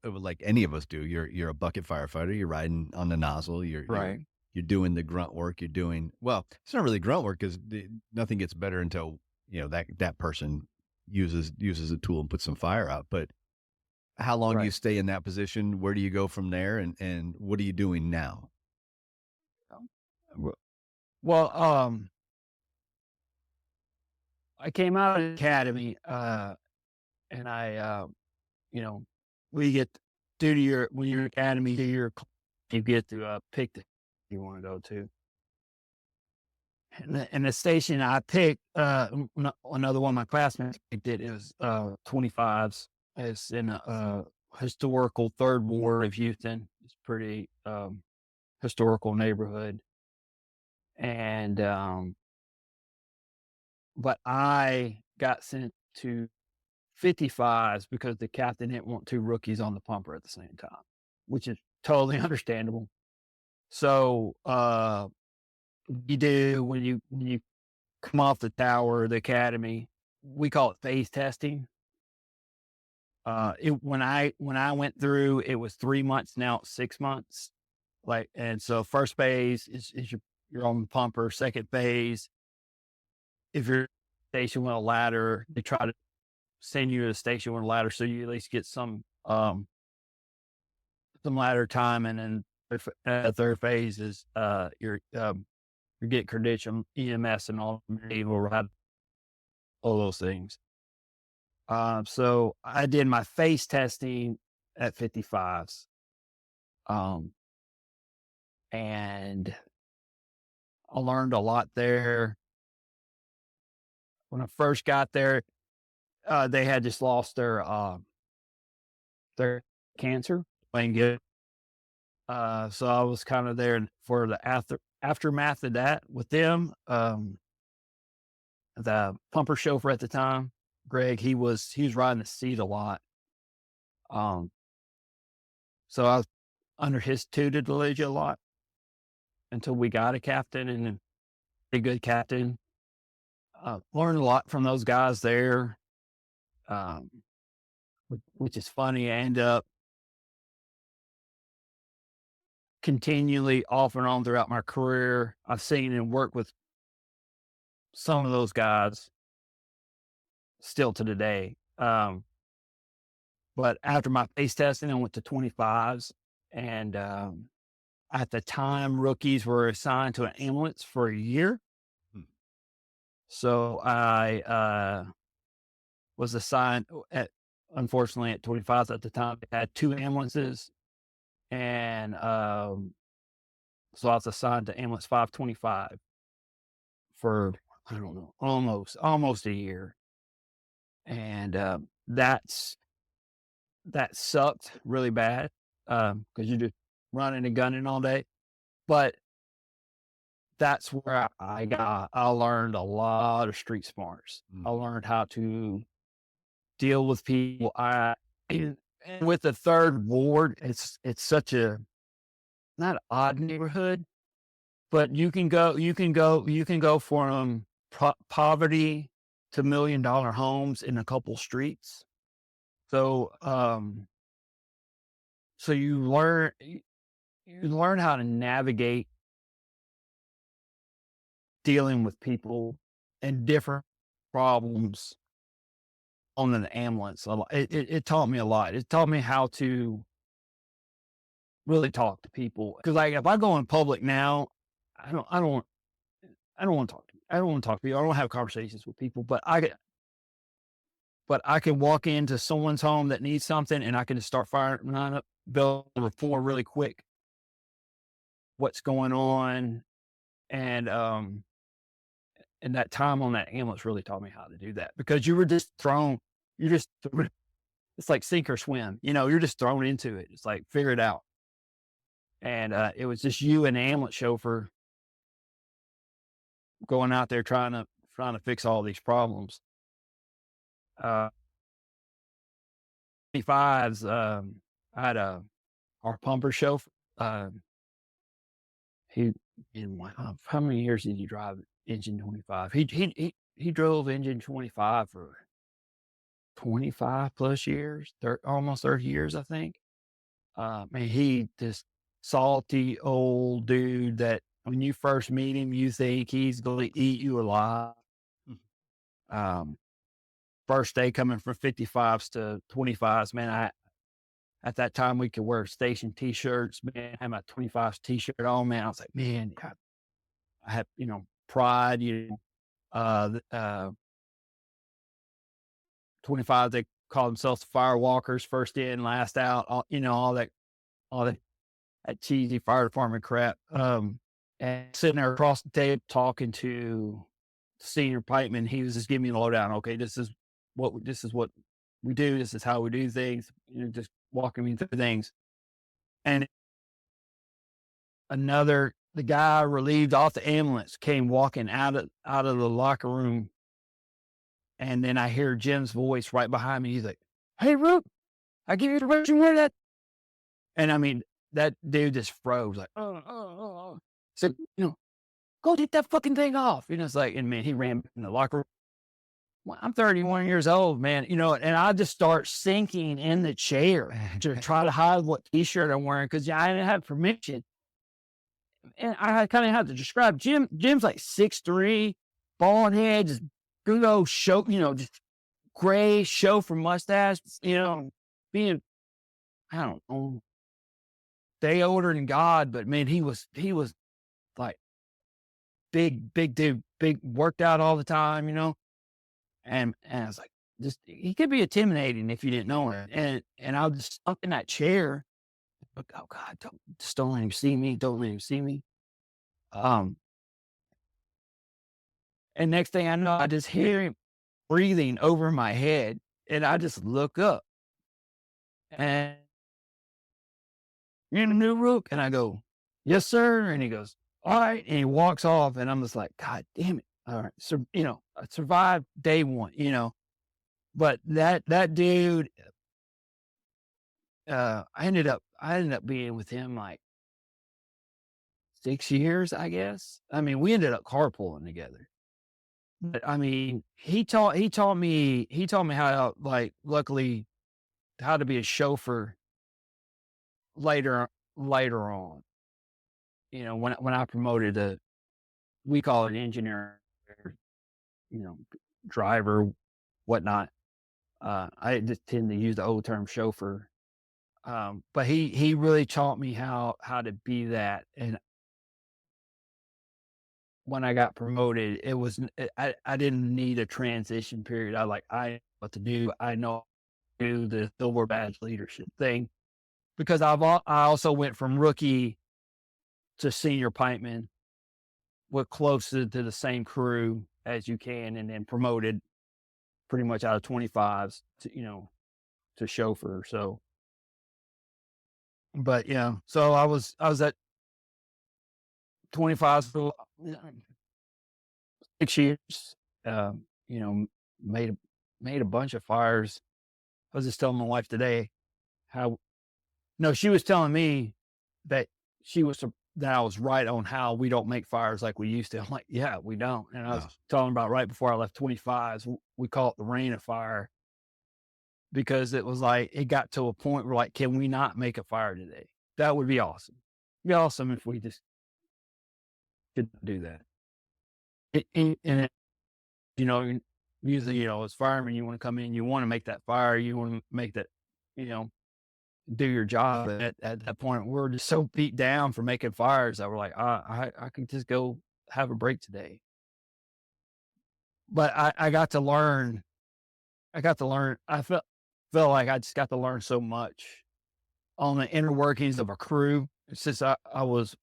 like any of us do. You're a bucket firefighter. You're riding on the nozzle. Right. You're doing the grunt work. You're doing, well, it's not really grunt work because nothing gets better until, that person uses a tool and puts some fire out. But how long do you Right. stay in that position? Where do you go from there? And what are you doing now? Well, I came out of the academy, and you know, we get due to when you're in academy, you get to pick the you want to go to. And the station I picked, another one of my classmates picked it. It was 25s. It's in a historical third ward of Houston. It's pretty historical neighborhood. And but I got sent to 55s because the captain didn't want two rookies on the pumper at the same time, which is totally understandable. So you do when you come off the tower, the academy, we call it phase testing. When I went through, it was 3 months. Now it's 6 months. And so first phase is you're on the pumper. Second phase, if you're station with a ladder, they try to send you to a station with a ladder so you at least get some ladder time. And then third phase is you get credential EMS and all will ride all those things. So I did my face testing at 55s. And I learned a lot there. When I first got there, they had just lost their cancer playing good. So I was kind of there for the aftermath of that with them. The pumper chauffeur at the time, Greg, he was riding the seat a lot. So I was under his tutelage a lot until we got a captain, and a good captain. Learned a lot from those guys there. Um, which is funny. I end up continually off and on throughout my career. I've seen and worked with some of those guys still to today. But after my face testing, I went to 25s, and at the time, rookies were assigned to an ambulance for a year. Hmm. So I was assigned unfortunately, at 25s at the time, I had 2 ambulances, and so I was assigned to ambulance 525 for, I don't know, almost a year, and that sucked really bad, because you're just running and gunning all day. But that's where I learned a lot of street smarts. Mm. I learned how to deal with people. And with the third ward, it's such a not odd neighborhood, but you can go from poverty to $1 million homes in a couple streets. So so you learn how to navigate dealing with people and different problems on an ambulance. It taught me a lot. It taught me how to really talk to people. Because like if I go in public now, I don't want to talk to you. I don't want to talk to you. I don't have conversations with people. But I can walk into someone's home that needs something, and I can just start firing line up, build a rapport really quick. What's going on, and that time on that ambulance really taught me how to do that, because you were just thrown. You're just it's like sink or swim. You're just thrown into it. It's like figure it out. And it was just you and the ambulance chauffeur going out there trying to fix all these problems. 25s. I had our pumper chauffeur. He how many years did he drive engine 25? He drove engine 25 for 25 plus years, almost 30 years, I think. Man, he this salty old dude that when you first meet him, you think he's going to eat you alive. Um, First day coming from 55s to 25s, man, at that time we could wear station t-shirts, man. I had my 25s t-shirt on, man. I was like, man, I have, pride, 25, they call themselves firewalkers, first in, last out, all that cheesy fire department crap. And sitting there across the table talking to senior pipeman, he was just giving me the lowdown. Okay, this is what we do. This is how we do things. Just walking me through things. And the guy relieved off the ambulance came walking out of the locker room, and then I hear Jim's voice right behind me. He's like, "Hey, Roop, I give you the permission, wear that." And I mean, that dude just froze, like, oh. So, go take that fucking thing off. It's like, and man, he ran in the locker room. Well, I'm 31 years old, man, and I just start sinking in the chair to try to hide what t-shirt I'm wearing, because I didn't have permission. And I kind of had to describe Jim. Jim's like 6'3", bald head, just good old show, just gray chauffeur mustache, being, I don't know, day older than God, but man, he was like big dude, worked out all the time, and I was like, just he could be intimidating if you didn't know it. And I was stuck in that chair. But, oh God, don't let him see me. Don't let him see me. And next thing I know, I just hear him breathing over my head, and I just look up, and "You in the new Rook?" And I go, "Yes, sir." And he goes, "All right." And he walks off, and I'm just like, God damn it. All right. So, I survived day one, but that dude, I ended up being with him like 6 years, I guess. I mean, we ended up carpooling together. But I mean, he taught me how, like, luckily, how to be a chauffeur later on. When I promoted we call it engineer, you know, driver, whatnot. I just tend to use the old term chauffeur. But he really taught me how to be that. And when I got promoted, it was I didn't need a transition period. I know what to do. I know how to do the silver badge leadership thing because I also went from rookie to senior pipeman with closer to the same crew as you can, and then promoted pretty much out of 25s to to chauffeur. So, but yeah, so I was at 25s for 6 years. You know, made made a bunch of fires. I was just telling my wife today how no, she was telling me that that I was right on how we don't make fires like we used to. I'm like, yeah, we don't. And I was Oh, telling about right before I left 25s, we call it the rain of fire because it was like it got to a point where like, can we not make a fire today? That would be awesome. It'd be awesome if we just could do that. And you know, usually, as firemen, you want to come in, you want to make that fire, you want to make that, you know, do your job. At that point, we're just so beat down for making fires that we're like, I could just go have a break today. But I got to learn. I got to learn. Felt like I just got to learn so much on the inner workings of a crew. Since I was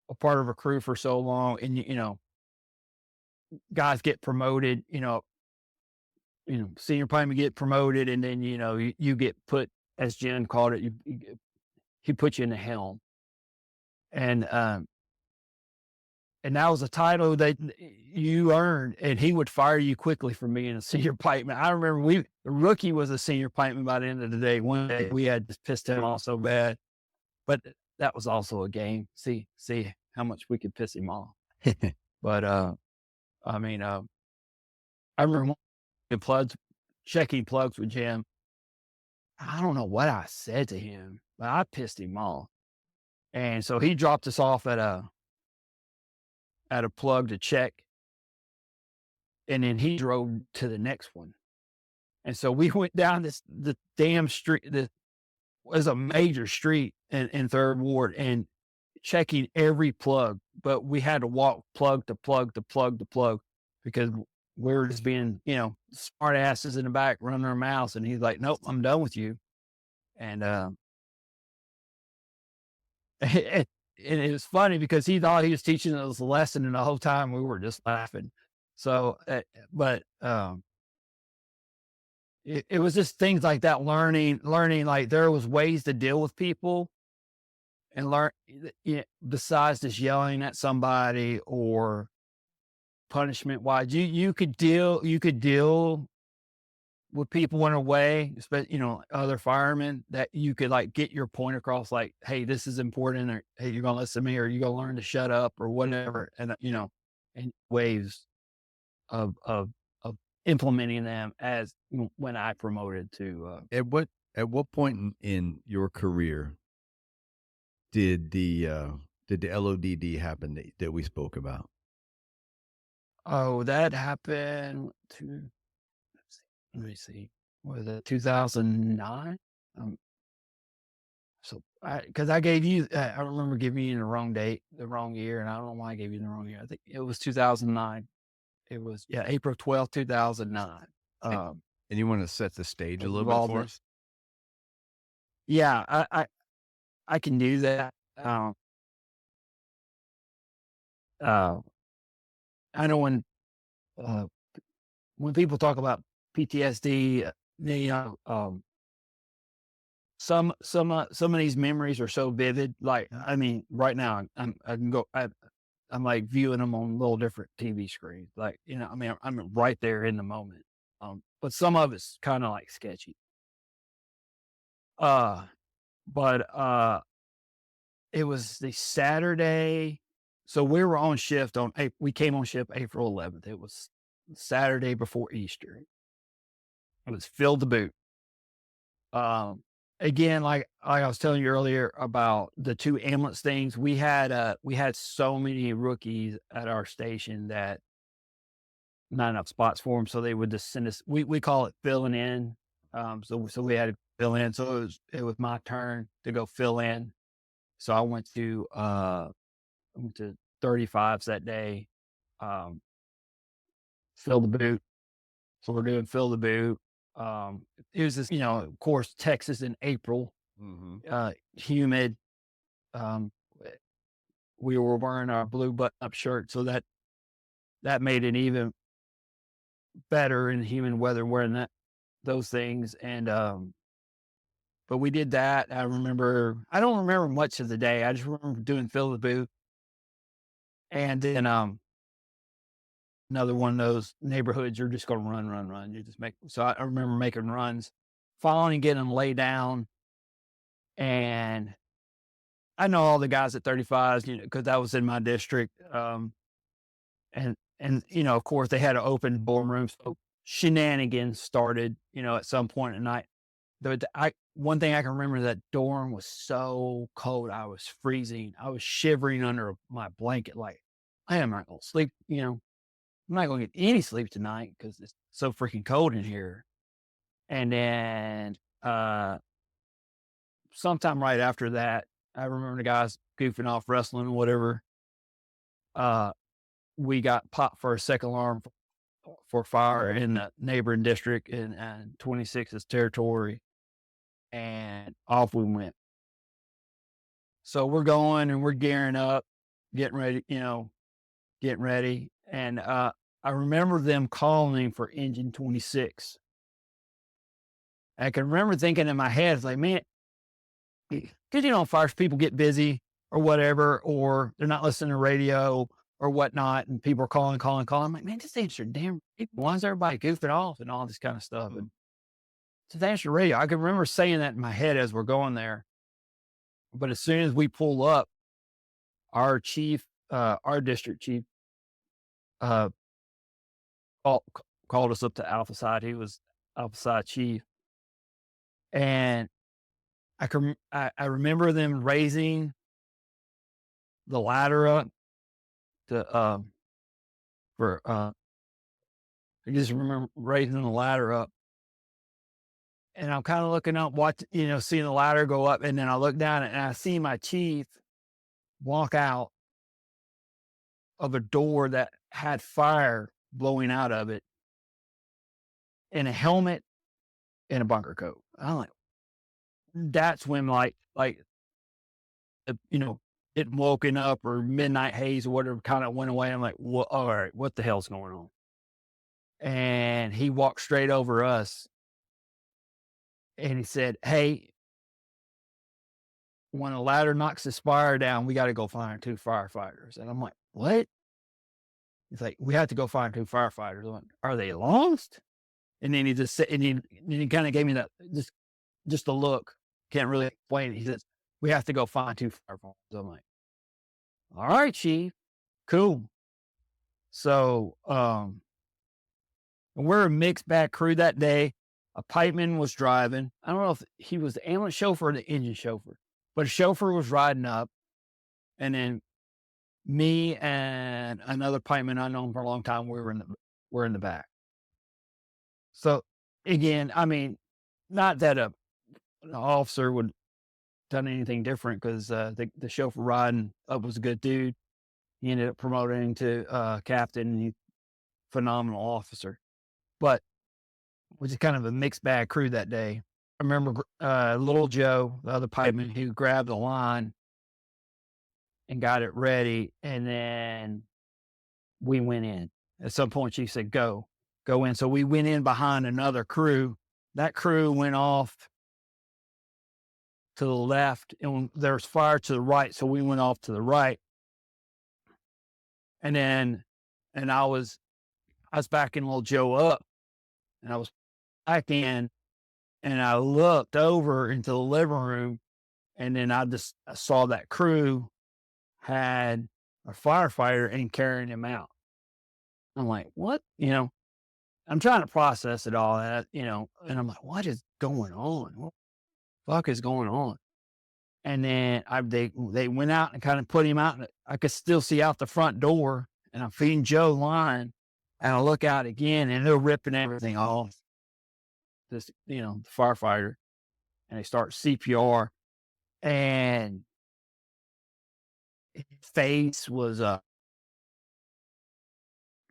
a part of a crew for so long, and guys get promoted. Senior pipemen get promoted, and then you get put, as Jen called it, he put you in the helm, and and that was a title that you earned, and he would fire you quickly for being a senior pipeman. I remember the rookie was a senior pipeman by the end of the day. One day we had just pissed him off so bad, but that was also a game. See how much we could piss him off. But I mean, I remember plugs, checking plugs with Jim. I don't know what I said to him, but I pissed him off. And so he dropped us off at a plug to check. And then he drove to the next one. And so we went down the damn street. This was a major street in Third Ward and checking every plug. But we had to walk plug to plug to plug to plug because we were just being, smart asses in the back running our mouths. And he's like, nope, I'm done with you. And and it was funny because he thought he was teaching us a lesson, and the whole time we were just laughing. So, but it was just things like that. Learning like there was ways to deal with people and learn, besides just yelling at somebody or punishment wise. You could deal with people in a way, especially, other firemen, that you could like get your point across, like, hey, this is important, or hey, you're gonna listen to me, or you're gonna learn to shut up, or whatever. And and ways of implementing them as when I promoted to at what point in your career did the LODD happen that we spoke about? that happened to, let me see, was it 2009? So because I gave you, I remember giving you the wrong date, the wrong year, and I don't know why I gave you the wrong year. I think it was 2009. It was, yeah, April 12th, 2009. Um, And you want to set the stage a little bit for involvement. us? Yeah, I can do that. Uh, I know uh, when people talk about PTSD, some of these memories are so vivid. Like, I mean, right now I'm like viewing them on little different TV screens. Like, I mean, I'm right there in the moment. But some of it's kind of like sketchy. Uh, but it was the Saturday. So we were on shift we came on shift April 11th. It was Saturday before Easter. It was filled the boot. Um, Again, like I was telling you earlier about the two ambulance things, we had so many rookies at our station that not enough spots for them. So they would just send us, we call it filling in. So we had to fill in. So it was my turn to go fill in. So I went to 35s that day, um, fill the boot. So we're doing fill the boot. It was just, of course, Texas in April, humid. Um, we were wearing our blue button-up shirt, so that made it even better in humid weather wearing those things. And but we did that. I don't remember much of the day. I just remember doing fill the boot, and then another one of those neighborhoods you're just going to run. You just make. So I remember making runs, finally getting them laid down, and I know all the guys at 35s, because that was in my district. And of course, they had an open dorm room, so shenanigans started, at some point at night. One thing I can remember, that dorm was so cold. I was freezing. I was shivering under my blanket. Like, I am not going to sleep. I'm not going to get any sleep tonight because it's so freaking cold in here. And then, sometime right after that, I remember the guys goofing off, wrestling or whatever. We got popped for a second alarm for fire in the neighboring district in 26's territory, and off we went. So we're going and we're gearing up, getting ready, And I remember them calling for engine 26. I can remember thinking in my head, it's like, man, because, fire people get busy or whatever, or they're not listening to radio or whatnot, and people are calling. I'm like, man, just answer damn people. Why is everybody goofing off and all this kind of stuff? And just answer the radio. I can remember saying that in my head as we're going there. But as soon as we pull up, our chief, our district chief, called us up to Alpha Side. He was Alpha Side chief. And I remember them raising the ladder up to, I just remember raising the ladder up, and I'm kind of looking up, seeing the ladder go up. And then I look down and I see my chief walk out of a door that had fire blowing out of it, in a helmet and a bunker coat. I'm like, that's when getting woken up or midnight haze or whatever kind of went away. I'm like, well, all right, what the hell's going on? And he walked straight over us and he said, hey, when a ladder knocks the spire down, we got to go find 2 firefighters. And I'm like, what? He's like, we have to go find 2 firefighters. I'm like, are they lost? And then he just said, and he kind of gave me that, just a look. Can't really explain it. He says, we have to go find 2 firefighters. I'm like, all right, chief, cool. So, we're a mixed bag crew that day. A pipeman was driving. I don't know if he was the ambulance chauffeur or the engine chauffeur, but a chauffeur was riding up, and then me and another pipeman I known for a long time, we're in the back. So again, I mean, not that an officer would done anything different, because the chauffeur riding up was a good dude. He ended up promoting to captain, and he's a phenomenal officer. But it was kind of a mixed bag crew that day. I remember little Joe, the other pipeman, who grabbed the line and got it ready, and then we went in. At some point, she said, go in. So we went in behind another crew. That crew went off to the left, and there's fire to the right, so we went off to the right. And then, I was backing little Joe up, and I was back in, and I looked over into the living room, and then I saw that crew had a firefighter and carrying him out. I'm like, what? I'm trying to process it all, and I'm like, what is going on? What the fuck is going on? And then they went out and kind of put him out, and I could still see out the front door, and I'm feeding Joe line, And I look out again, and they're ripping everything off. This, the firefighter, and they start CPR, and his face was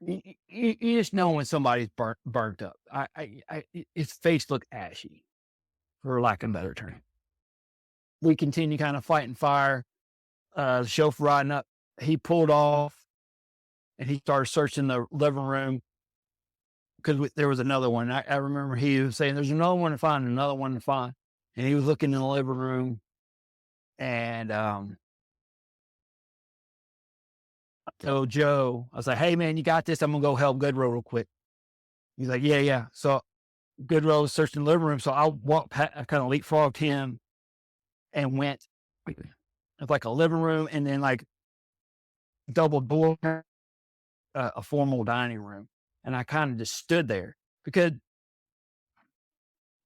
you just know when somebody's burnt up. His face looked ashy, for lack of a better term. We continue kind of fighting fire. The chauffeur riding up, he pulled off, and he started searching the living room because there was another one. I remember he was saying, "There's another one to find, another one to find," and he was looking in the living room, and I told Joe, I was like, "Hey man, you got this? I'm gonna go help Goodrow real quick." He's like, "Yeah, yeah." So Goodrow was searching the living room, so I I kind of leapfrogged him and went. It's like a living room, and then like double door, a formal dining room, and I kind of just stood there because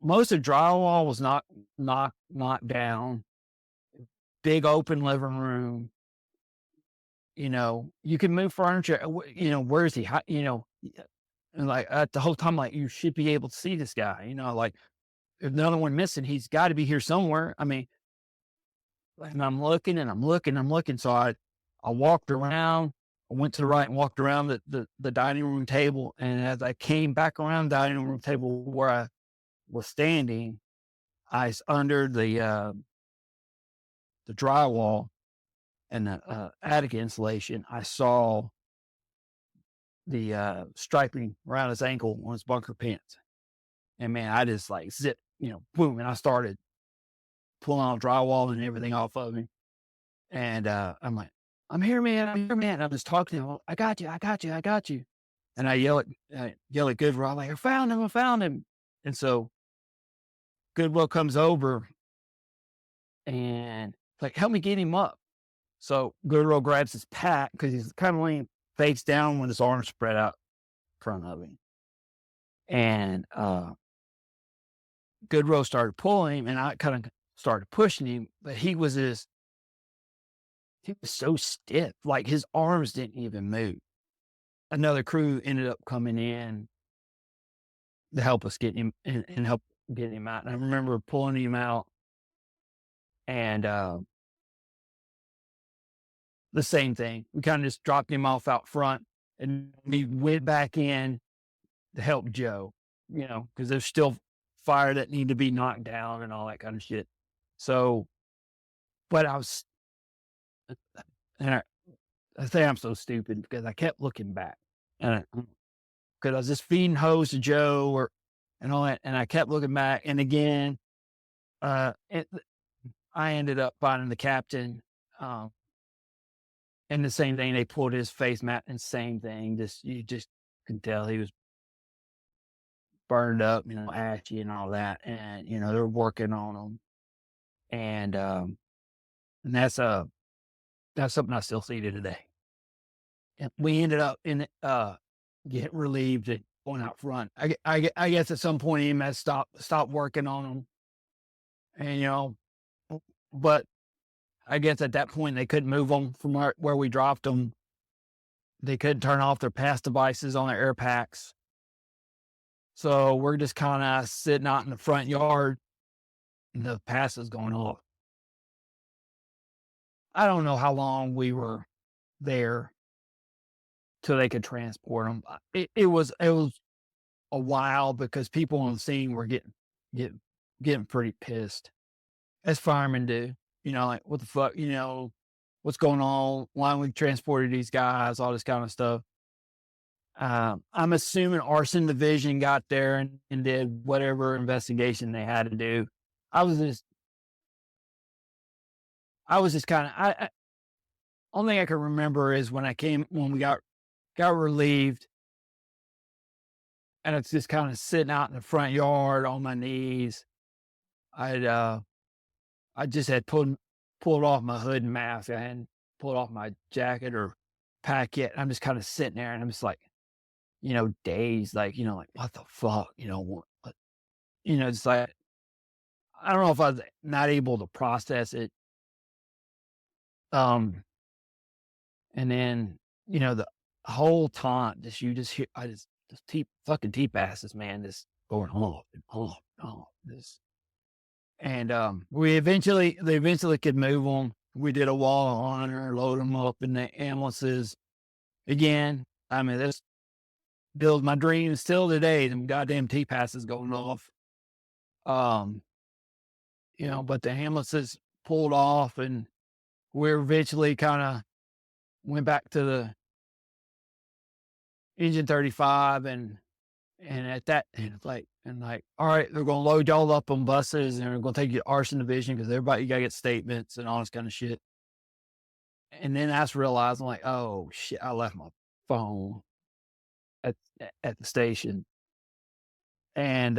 most of the drywall was knocked down. Big open living room. You can move furniture. Where is he? And like the whole time, like you should be able to see this guy. Like if another one missing, he's got to be here somewhere. I mean, and I'm looking and I'm looking, So I walked around. I went to the right and walked around the dining room table. And as I came back around the dining room table where I was standing, I was under the drywall and the attic insulation. I saw the striping around his ankle on his bunker pants. And man, I just like zip, boom. And I started pulling on drywall and everything off of him. And I'm like, "I'm here, man. I'm here, man." And I'm just talking to him. "I got you. I got you. I got you." And I yell at Goodrow, like, I found him. I found him. And so Goodrow comes over and like, "Help me get him up." So Goodrow grabs his pack because he's kind of laying face down with his arms spread out in front of him. And Goodrow started pulling him, and I kind of started pushing him, but he was so stiff, like his arms didn't even move. Another crew ended up coming in to help us get him and help get him out. And I remember pulling him out, and the same thing. We kind of just dropped him off out front, and we went back in to help Joe, because there's still fire that need to be knocked down and all that kind of shit. So, but I was, and I say I'm so stupid because I kept looking back, and because I was just feeding hose to Joe and all that, and I kept looking back, and again, I ended up finding the captain, and the same thing. They pulled his face mat, and same thing. You just can tell he was burned up, ashy and all that, and they're working on him, and that's something I still see to today. And we ended up getting relieved and going out front. I guess at some point he had stopped working on them, and but I guess at that point they couldn't move them from where we dropped them. They couldn't turn off their pass devices on their air packs, so we're just kind of sitting out in the front yard, and the pass is going off. I don't know how long we were there till they could transport them. It was a while because people on the scene were getting pretty pissed, as firemen do. Like, what the fuck, what's going on? Why we transported these guys, all this kind of stuff. I'm assuming arson division got there and did whatever investigation they had to do. I was just kind of, only thing I can remember is when we got relieved, and it's just kind of sitting out in the front yard on my knees. I just had pulled off my hood and mask. I hadn't pulled off my jacket or pack yet. I'm just kind of sitting there, and I'm just like, dazed, like, like, what the fuck, what, it's like, I don't know if I was not able to process it. And then, the whole time, just hear, just fucking T-passes, man, just going off and off and off. And they eventually could move them. We did a wall of honor, load them up in the ambulances. Again, I mean, this builds my dreams still today. Them goddamn T-passes going off. But the ambulances pulled off, and we eventually kind of went back to the engine 35, and at that, and it's like, all right, they're gonna load y'all up on buses, and they're gonna take you to arson division because everybody, you gotta get statements and all this kind of shit. And then I just realized, I'm like, oh shit, I left my phone at the station, and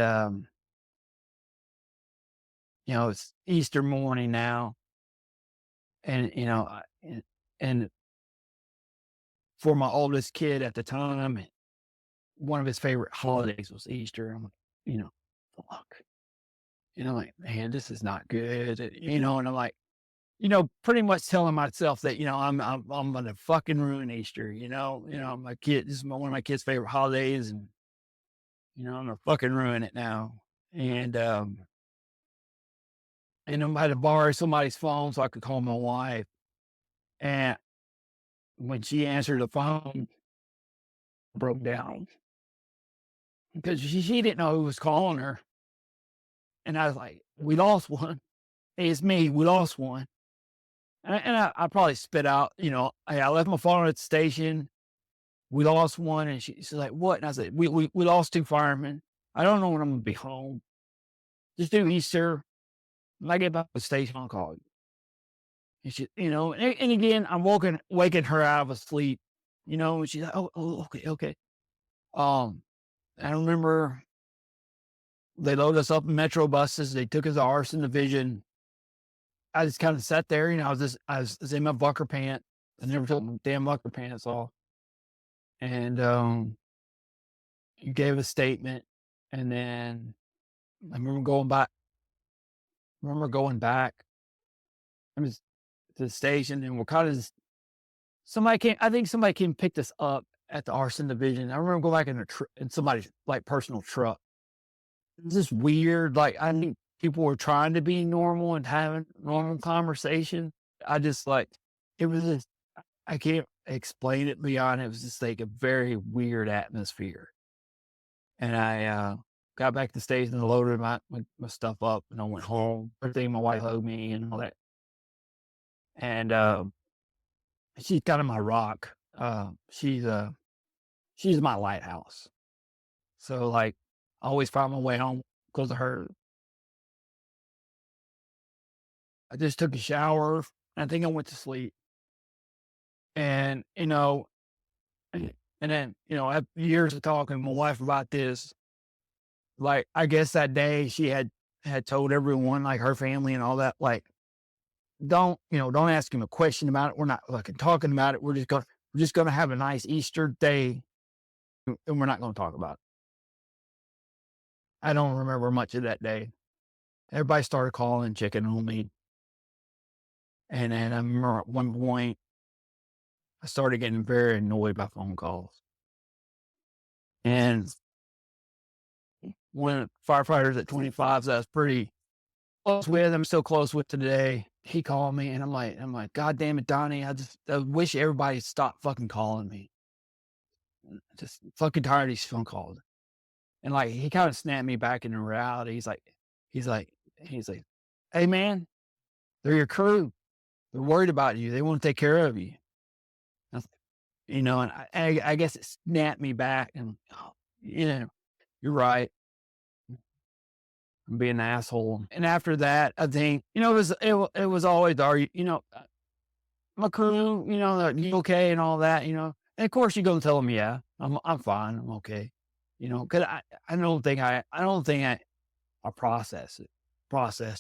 it's Easter morning now, and and for my oldest kid at the time, one of his favorite holidays was Easter. I'm like, fuck. Like, man, this is not good. And I'm like, pretty much telling myself that, I'm gonna fucking ruin Easter. My kid, this is one of my kid's favorite holidays, and I'm gonna fucking ruin it now. And I had to borrow somebody's phone so I could call my wife. And when she answered the phone, I broke down because she didn't know who was calling her. And I was like, we lost one. Hey, it's me. We lost one. And I probably spit out, hey, I left my phone at the station. We lost one. And she's like, what? And I said, we lost 2 firemen. I don't know when I'm going to be home. Just do Easter. When I get back to the station, I'll call you. And she, and again, I'm waking her out of a sleep, and she's like, oh, okay. I remember they loaded us up in metro buses. They took us to arson division. I just kind of sat there, I was in my bucker pants. I never took my damn bucker pants off. And he gave a statement, and then I remember going back. I was to the station, and we're kind of somebody came. I think somebody came and picked us up at the arson division. I remember going back in somebody's like personal truck. It was just weird. Like, I think people were trying to be normal and having normal conversation. I just it was just, I can't explain it beyond. It was just like a very weird atmosphere. And I got back to the station and loaded my stuff up, and I went home. Everything my wife owed me and all that. And she's kind of my rock. She's my lighthouse. So I always find my way home because of her. I just took a shower. And I think I went to sleep. And, and then, after years of talking to my wife about this, I guess that day she had told everyone, her family and all that, don't ask him a question about it. We're not talking about it. We're just going to have a nice Easter day, and we're not going to talk about it. I don't remember much of that day. Everybody started calling, checking on me. And then I remember at one point, I started getting very annoyed by phone calls. And one of the firefighters at 25 that I was pretty close with, I'm still close with today, he called me, and I'm like, God damn it, Donnie, I wish everybody stopped fucking calling me. Just fucking tired of these phone calls. And he kind of snapped me back into reality. He's like, hey man, they're your crew. They're worried about you. They want to take care of you. And I guess it snapped me back, and you're right. I'm being an asshole. And after that, I think, it was always my crew, you okay and all that, and of course you're going to tell them, yeah, I'm fine. I'm okay. Cause I don't think I processed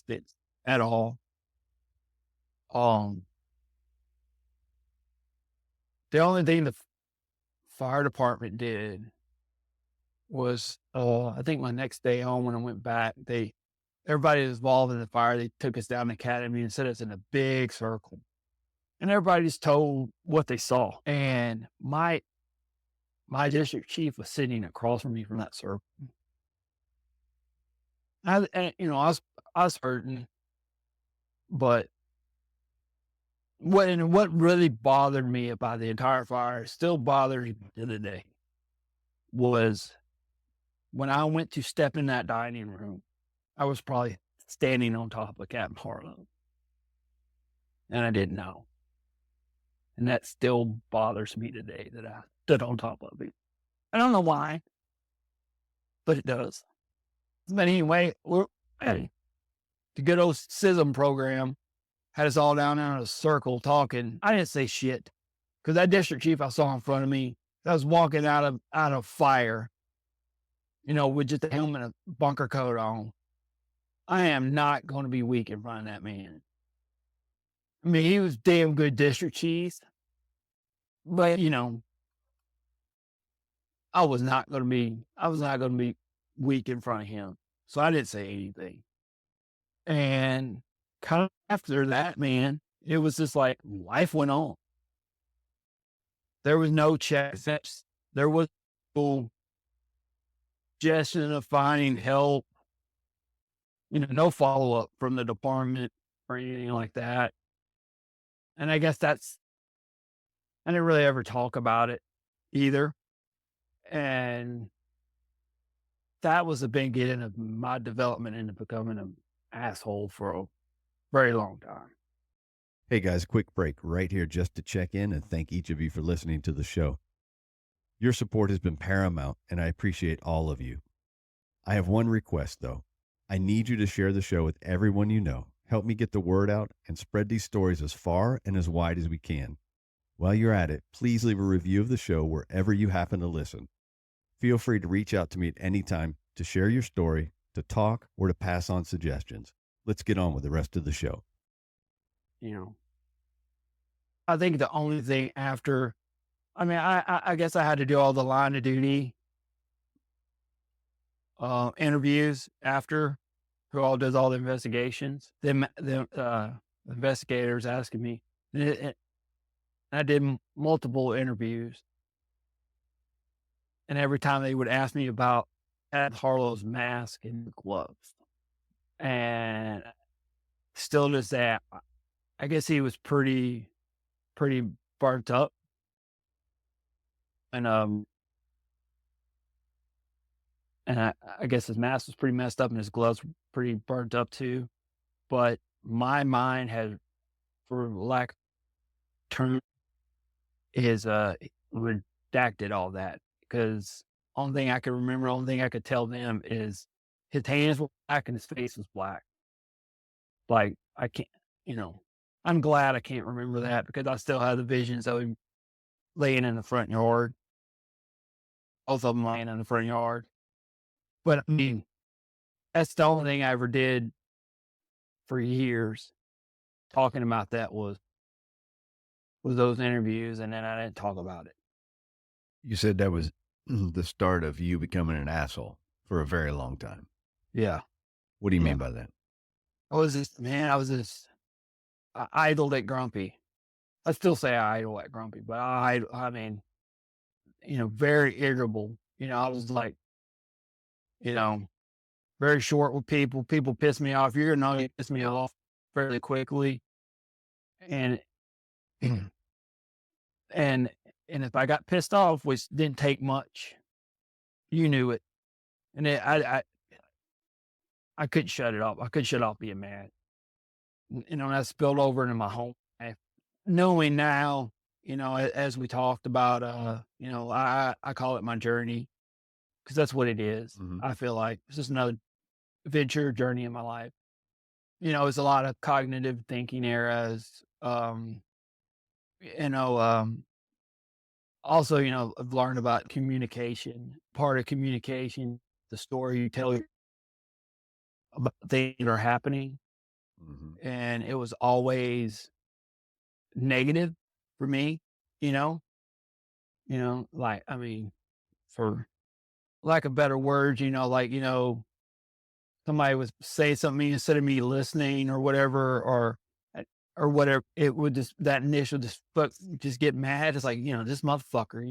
it at all. The only thing the fire department did was, I think my next day home when I went back, everybody was involved in the fire. They took us down the academy and set us in a big circle, and everybody just told what they saw. And my my district chief was sitting across from me from that circle. I was hurting, but what really bothered me about the entire fire, still bothers me to the day, was when I went to step in that dining room, I was probably standing on top of Captain Harlow, and I didn't know. And that still bothers me today that I stood on top of him. I don't know why, but it does. But anyway, the good old SISM program had us all down in a circle talking. I didn't say shit because that district chief I saw in front of me, that was walking out of fire, with just a helmet and a bunker coat on. I am not going to be weak in front of that man. I mean, he was damn good district chief, but I was not going to be weak in front of him. So I didn't say anything. And kind of after that, man, it was just like life went on. There was no checks. There was no suggestion of finding help. No follow-up from the department or anything like that. And I guess I didn't really ever talk about it either. And that was the beginning of my development into becoming an asshole for a very long time. Hey guys, quick break right here just to check in and thank each of you for listening to the show. Your support has been paramount, and I appreciate all of you. I have one request, though. I need you to share the show with everyone you know. Help me get the word out and spread these stories as far and as wide as we can. While you're at it, please leave a review of the show wherever you happen to listen. Feel free to reach out to me at any time to share your story, to talk, or to pass on suggestions. Let's get on with the rest of the show. I think the only thing after, I guess I had to do all the line of duty interviews after, who all does all the investigations. The investigators asking me, and I did multiple interviews. And every time they would ask me about Ed Harlow's mask and gloves. And still just that, I guess he was pretty burnt up. And I guess his mask was pretty messed up and his gloves were pretty burnt up too. But my mind had, for lack of term, is redacted all that, because only thing I could remember, only thing I could tell them is his hands were black and his face was black. Like, I can't, I'm glad I can't remember that, because I still have the visions of him laying in the front yard. Both of them laying in the front yard. But I mean, that's the only thing I ever did for years. Talking about that was those interviews, and then I didn't talk about it. You said that was the start of you becoming an asshole for a very long time. Yeah. What do you mean by that? I idled at Grumpy. I still say I idle at Grumpy, but I mean, very irritable. I was like, very short with people. People piss me off. You're not going to piss me off fairly quickly. And and if I got pissed off, which didn't take much, you knew it. And I couldn't shut it off. I couldn't shut off being mad. That spilled over into my home life. Knowing now, as we talked about, I call it my journey, because that's what it is. Mm-hmm. I feel like it's just another adventure journey in my life. It's a lot of cognitive thinking eras. Also, I've learned about communication. Part of communication, the story you tell about things that are happening. Mm-hmm. And it was always negative for me, like, I mean, for lack of better words, somebody would say something instead of me listening or whatever, or whatever, it would just, that initial just get mad. It's like, this motherfucker,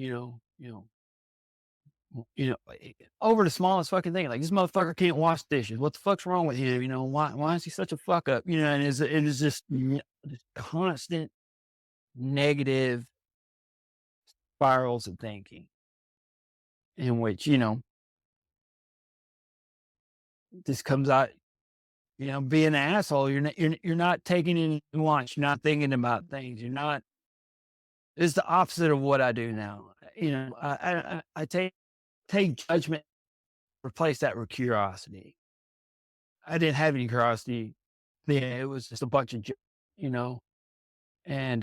over the smallest fucking thing. Like, this motherfucker can't wash dishes. What the fuck's wrong with him? Why is he such a fuck up? And it's just this constant negative spirals of thinking in which, this comes out, being an asshole. You're not taking any nuance. You're not thinking about things. It's the opposite of what I do now. I take judgment, replace that with curiosity. I didn't have any curiosity then. It was just a bunch of, you know, and,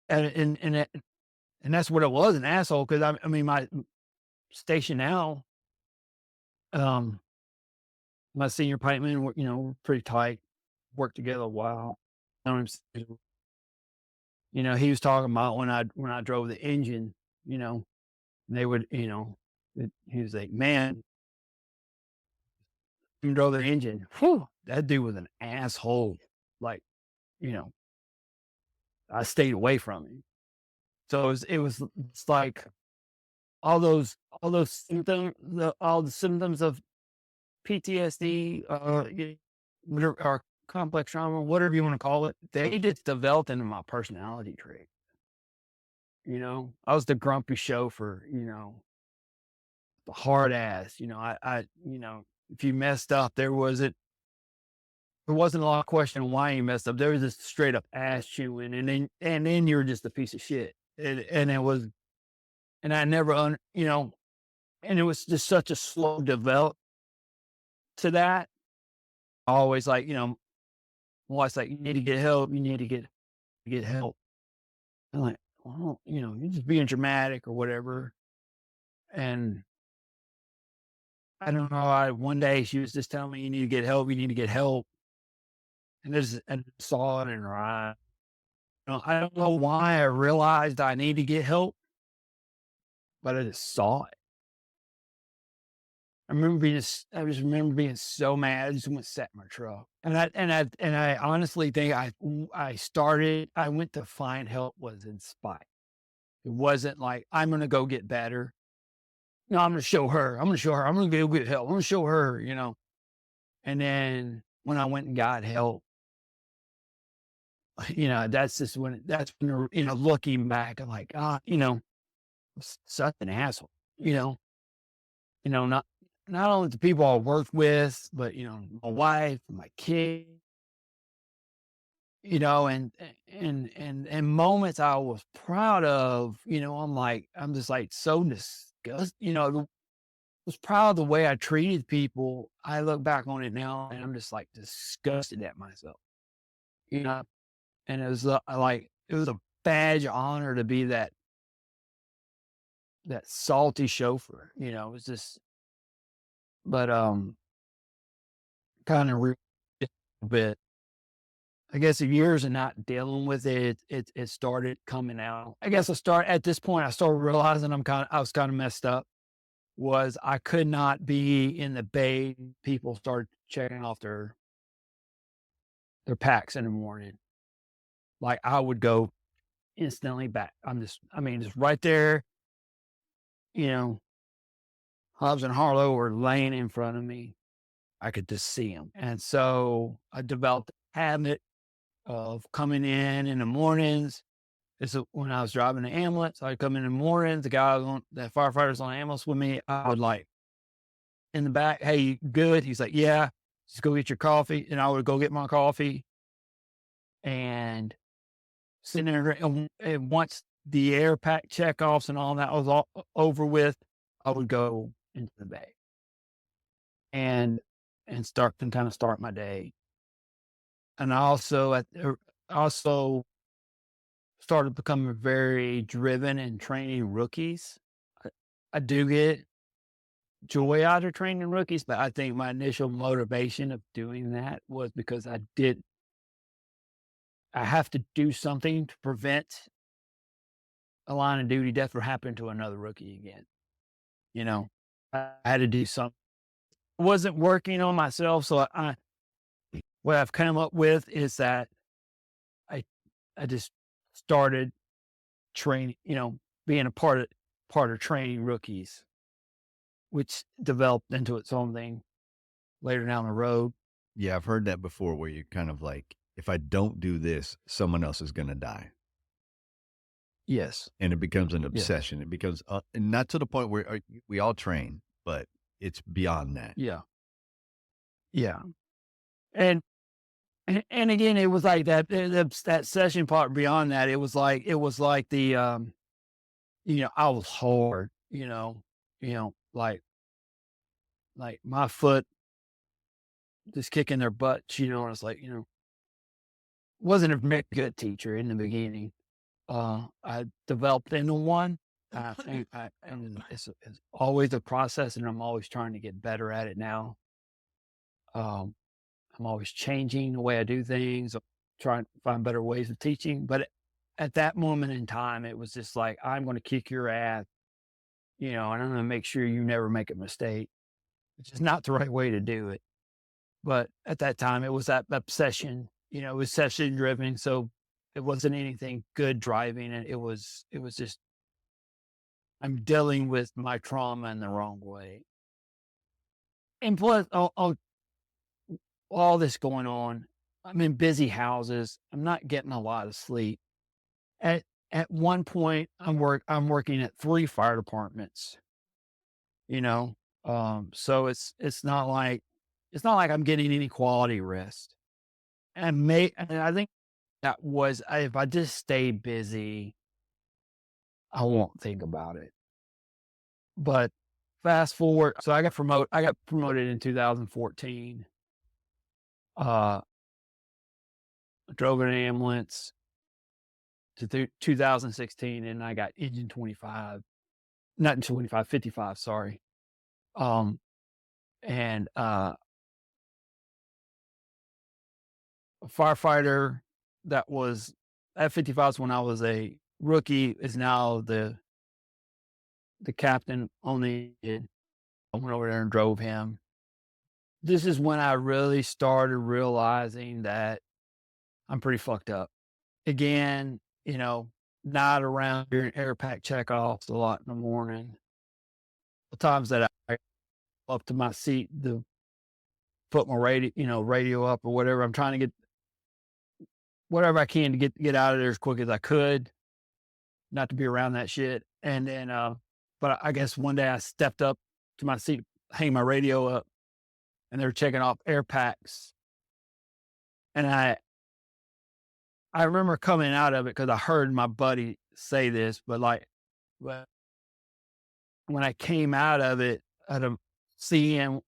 and that's what it was, an asshole. Cause I mean, my station now, um, my senior pipeman, we're pretty tight, worked together a while. Known him, he was talking about when I drove the engine, they would, he was like, man, you drove the engine. Whew, that dude was an asshole. Like, you know, I stayed away from him. So it's like all those symptoms, all the symptoms of PTSD, or complex trauma, whatever you want to call it, they just developed into my personality trait. I was the grumpy chauffeur, the hard ass, if you messed up, there wasn't a lot of question why you messed up. There was just straight up ass chewing, and then you're just a piece of shit. And it was, and I never, and it was just such a slow develop to that. Always like, always like, you need to get help. You need to get help. I'm like, well, you're just being dramatic or whatever. And I don't know. One day she was just telling me, you need to get help. You need to get help. And I saw it in her eye. I don't know why I realized I need to get help, but I just saw it. I just remember being so mad. I just went sat in my truck, and I honestly think I went to find help was in spite. It wasn't like I'm going to go get better. No, I'm going to show her. I'm going to show her. I'm going to go get help. I'm going to show her. And then when I went and got help, that's when, looking back, I'm like, such an asshole. Not only the people I worked with, but, my wife, my kid, and moments I was proud of, I'm just like so disgusted, was proud of the way I treated people. I look back on it now and I'm just like disgusted at myself, and it was it was a badge of honor to be that salty chauffeur, it was just, but, kind of a bit, I guess, the years of not dealing with it, it started coming out. I guess at this point, I started realizing I was kind of messed up. Was I could not be in the bay. People started checking off their packs in the morning. Like, I would go instantly back. Just right there, Hobbs and Harlow were laying in front of me. I could just see them. And so I developed a habit of coming in the mornings. This is when I was driving the ambulance. I'd come in the mornings. The firefighters on the ambulance with me, I would in the back, hey, you good? He's like, yeah, just go get your coffee. And I would go get my coffee and sitting there. And once the air pack checkoffs and all that was all over with, I would go into the bay and start my day. And I also started becoming very driven in training rookies. I do get joy out of training rookies, but I think my initial motivation of doing that was because I have to do something to prevent a line of duty death from happening to another rookie again. I had to do something. I wasn't working on myself. So what I've come up with is that I just started training, being a part of part of training rookies, which developed into its own thing later down the road. Yeah, I've heard that before where you're kind of like, if I don't do this, someone else is going to die. Yes. And it becomes an Yes. obsession. It becomes, and not to the point where we all train, but it's beyond that. Yeah. Yeah. And again, it was like that session part beyond that. It was like the, I was hard, like my foot just kicking their butts, and it's like, wasn't a very good teacher in the beginning. I developed into one. I think and it's always a process, and I'm always trying to get better at it now. I'm always changing the way I do things, trying to find better ways of teaching. But at that moment in time, it was just like, I'm going to kick your ass, and I'm going to make sure you never make a mistake, which is not the right way to do it. But at that time, it was that obsession, it was session driven. So it wasn't anything good driving. And it was just, I'm dealing with my trauma in the wrong way. And plus, all this going on, I'm in busy houses. I'm not getting a lot of sleep. At one point, I'm working at 3 fire departments. So it's not like I'm getting any quality rest. And I think that was, if I just stay busy, I won't think about it. But fast forward, so I got promoted in 2014. Drove an ambulance to 2016, and I got engine 25, not 25, 55, sorry. And a firefighter that was at 55 when I was a rookie is now the captain on the engine. I went over there and drove him. This is when I really started realizing that I'm pretty fucked up. Again, not around during air pack checkoffs a lot in the morning. The times that I up to my seat to put my radio up or whatever. I'm trying to get whatever I can to get out of there as quick as I could, not to be around that shit. And then, but I guess one day I stepped up to my seat, hang my radio up, and they were checking off air packs. And I remember coming out of it because I heard my buddy say this, but when I came out of it, seeing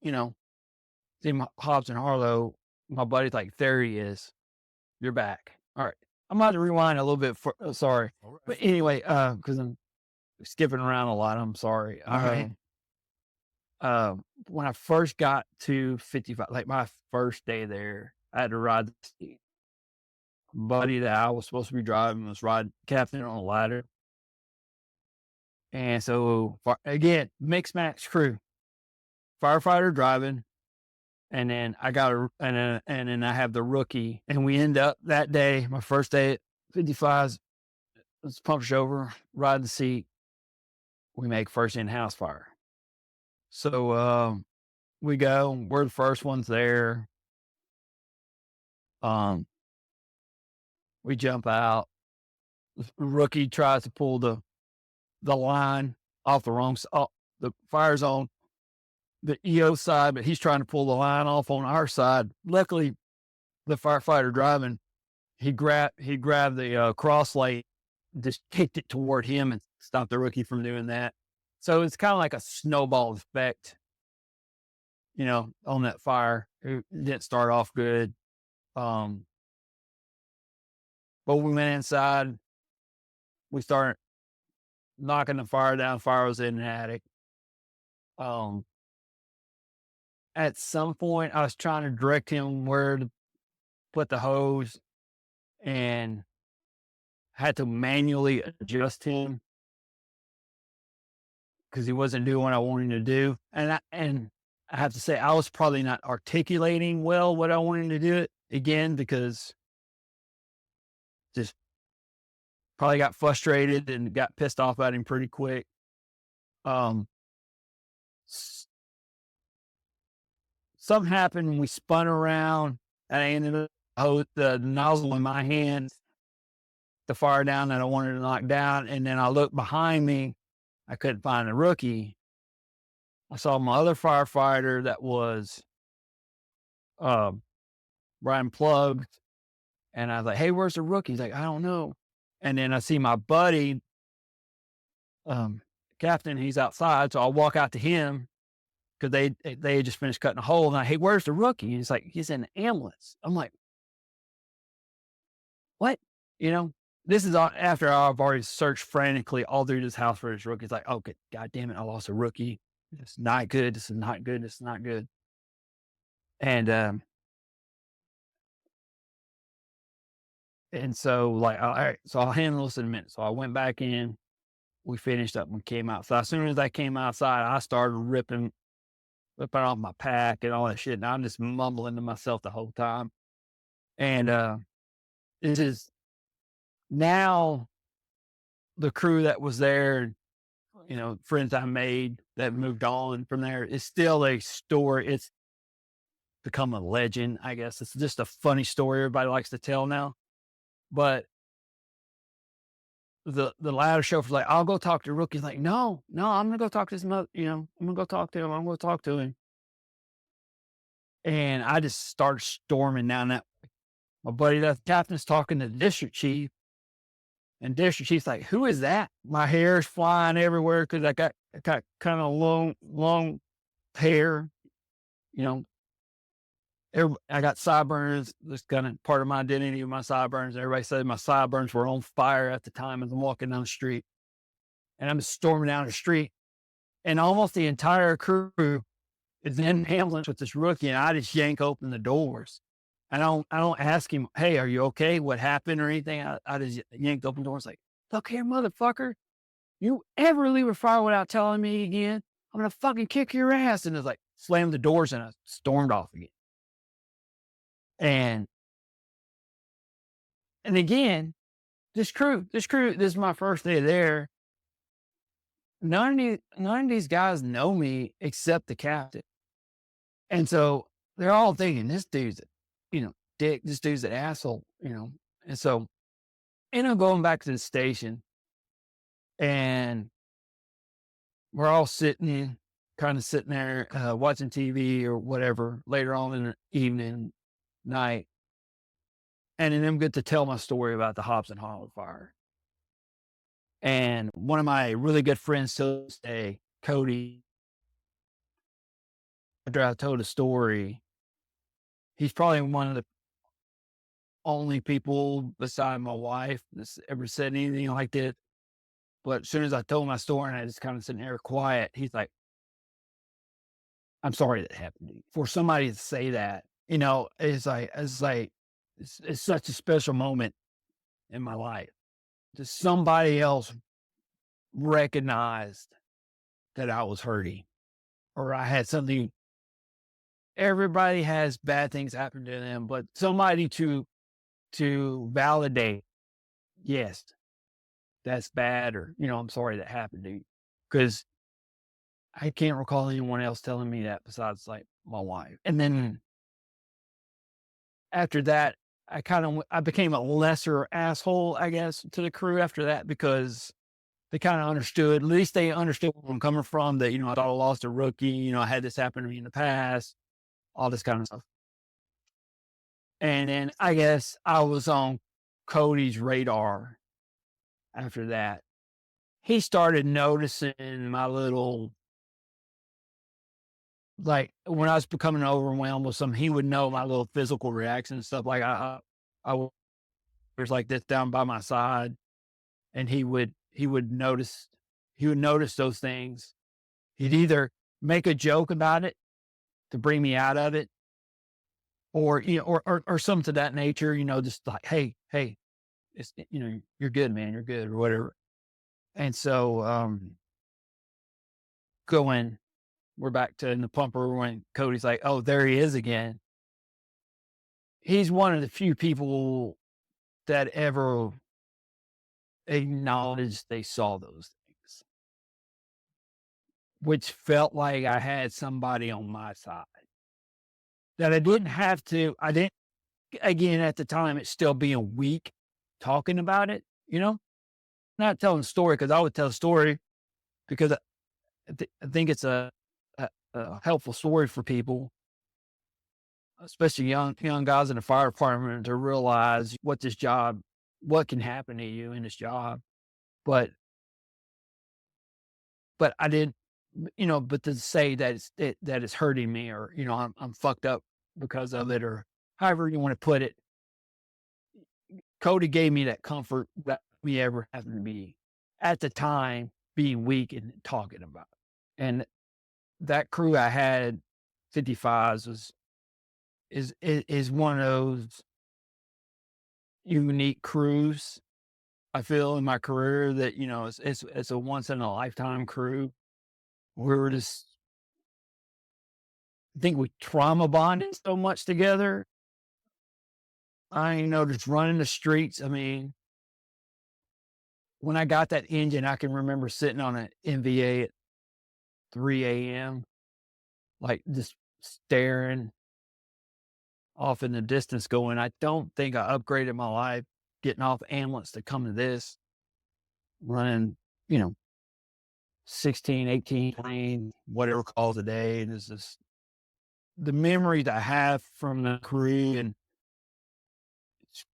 Hobbs and Harlow, my buddy's like, there he is. You're back. All right. I'm about to rewind a little bit. Sorry. All right. But anyway, because I'm skipping around a lot, I'm sorry. All right. When I first got to 55, like my first day there, I had to ride the seat. Buddy that I was supposed to be driving was captain on a ladder. And so, again, mixed match crew, firefighter driving, and then I have the rookie, and we end up that day, my first day at 55, let's pump over, ride the seat. We make first in-house fire. So we go, we're the first ones there. We jump out. The rookie tries to pull the line off the wrong side. The fire's on the EO side, but he's trying to pull the line off on our side. Luckily, the firefighter driving, he grabbed the cross light, just kicked it toward him and stopped the rookie from doing that. So it's kind of like a snowball effect, on that fire. It didn't start off good. But we went inside. We started knocking the fire down. Fire was in an attic. At some point, I was trying to direct him where to put the hose, and had to manually adjust him because he wasn't doing what I wanted him to do. And I have to say, I was probably not articulating well what I wanted him to do it again, because just probably got frustrated and got pissed off at him pretty quick. Um, s- Something happened and we spun around and I ended up the nozzle in my hand, the fire down that I wanted to knock down. And then I looked behind me. I couldn't find the rookie. I saw my other firefighter that was um, Brian plugged. And I was like, hey, where's the rookie? He's like, I don't know. And then I see my buddy, Captain, he's outside. So I'll walk out to him because they had just finished cutting a hole. And I, hey, where's the rookie? And he's like, he's in the ambulance. I'm like, what? You know, this is after I've already searched frantically all through this house for his rookie. It's like, okay, God damn it, I lost a rookie. It's not good. This is not good. This is not good. And so like, all right, so I'll handle this in a minute. So I went back in, we finished up and came outside. As soon as I came outside, I started ripping off my pack and all that shit. And I'm just mumbling to myself the whole time. And this is now the crew that was there, you know, friends I made that moved on from there, is still a story. It's become a legend, I guess. It's just a funny story everybody likes to tell now. But the ladder chauffeur's like, I'll go talk to Rookie's like, no, I'm gonna go talk to his mother, you know, I'm gonna go talk to him. I'm gonna talk to him. And I just started storming down that. My buddy, the captain's talking to the district chief, and district chief's like, who is that? My hair's flying everywhere because I got kind of long hair, you know. I got sideburns. That's kind of part of my identity with my sideburns. Everybody said my sideburns were on fire at the time as I'm walking down the street. And I'm storming down the street, and almost the entire crew is in the ambulance with this rookie, and I just yank open the doors. I don't ask him, hey, are you okay? What happened or anything? I just yanked open the doors like, look here, motherfucker. You ever leave a fire without telling me again? I'm going to fucking kick your ass. And it's like, slammed the doors and I stormed off again. And again, this crew, this is my first day there. None of these guys know me except the captain. And so they're all thinking this dude's, you know, dick, this dude's an asshole, you know. And so end up going back to the station, and we're all sitting there, watching TV or whatever later on in the evening, night. And then I'm good to tell my story about the Hobson Hollow fire. And one of my really good friends to this day, Cody, after I told a story, he's probably one of the only people beside my wife that's ever said anything like that. But as soon as I told my story and I just kind of sitting there quiet, he's like, I'm sorry that happened to you. For somebody to say that, you know, it's such a special moment in my life. Just somebody else recognized that I was hurting or I had something. Everybody has bad things happen to them, but somebody to validate, yes, that's bad, or, you know, I'm sorry that happened to you. Because I can't recall anyone else telling me that besides like my wife. And then after that, I became a lesser asshole, I guess, to the crew after that, because they kind of understood, at least they understood where I'm coming from, that, you know, I thought I lost a rookie, you know, I had this happen to me in the past, all this kind of stuff. And then I guess I was on Cody's radar after that. He started noticing my little, like, when I was becoming overwhelmed with something, he would know my little physical reaction and stuff. Like I was like this down by my side, and he would notice, those things. He'd either make a joke about it to bring me out of it, or, you know, or something to that nature, you know, just like, hey, it's, you know, you're good, man, you're good, or whatever. And so, going, we're back to in the pumper when Cody's like, oh, there he is again. He's one of the few people that ever acknowledged they saw those things. which felt like I had somebody on my side. That I didn't have to, I didn't, again, at the time, it's still being weak talking about it, not telling a story because I would tell a story because I think it's a helpful story for people, especially young guys in the fire department, to realize what can happen to you in this job. But I didn't, but to say that that it's hurting me, or I'm fucked up because of it, or however you want to put it. Cody gave me that comfort that we ever having to be at the time being weak and talking about it. And that crew I had, 55s, is one of those unique crews I feel in my career that, it's a once in a lifetime crew. We were just, I think we trauma bonded so much together. Just running the streets. I mean, when I got that engine, I can remember sitting on an NVA at 3 a.m., like just staring off in the distance going, I don't think I upgraded my life getting off ambulance to come to this, running, 16, 18, 20, whatever calls a day. And it's just the memories I have from the crew,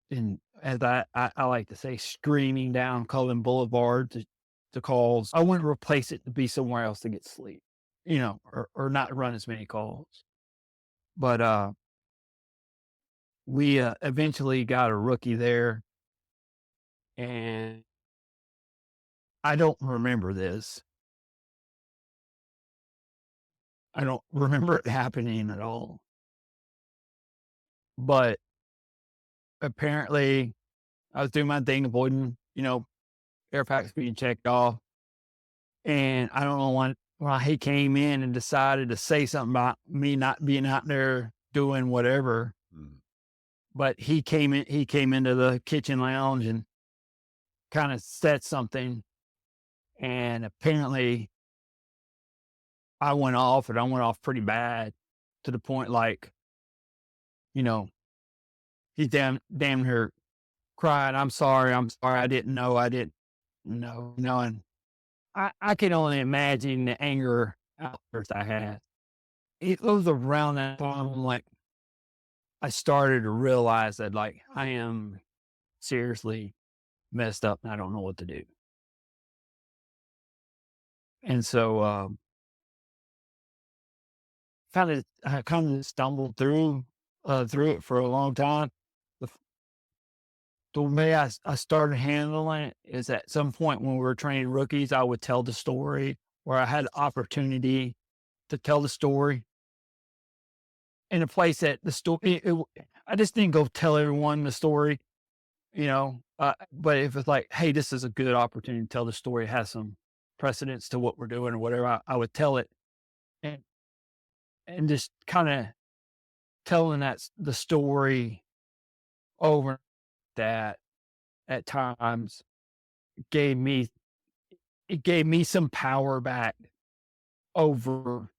and as I like to say, screaming down Cullen Boulevard to calls. I wouldn't replace it to be somewhere else to get sleep, or not run as many calls. But we eventually got a rookie there, and I don't remember this. I don't remember it happening at all. But apparently, I was doing my thing, avoiding, air packs being checked off. And I don't know why he came in and decided to say something about me not being out there doing whatever. Mm. But he came into the kitchen lounge and kind of said something. And apparently I went off, and I went off pretty bad, to the point like, he damn near cried, I'm sorry, I didn't know, and I can only imagine the anger outburst I had. It was around that time, like, I started to realize that, like, I am seriously messed up and I don't know what to do. And so, I kind of stumbled through it for a long time. The, the way I started handling it is, at some point when we were training rookies, I would tell the story, where I had the opportunity to tell the story in a place that the story, I just didn't go tell everyone the story, but if it's like, hey, this is a good opportunity to tell the story, it has some precedence to what we're doing or whatever, I would tell it, and just kind of telling the story over, that at times gave me some power back over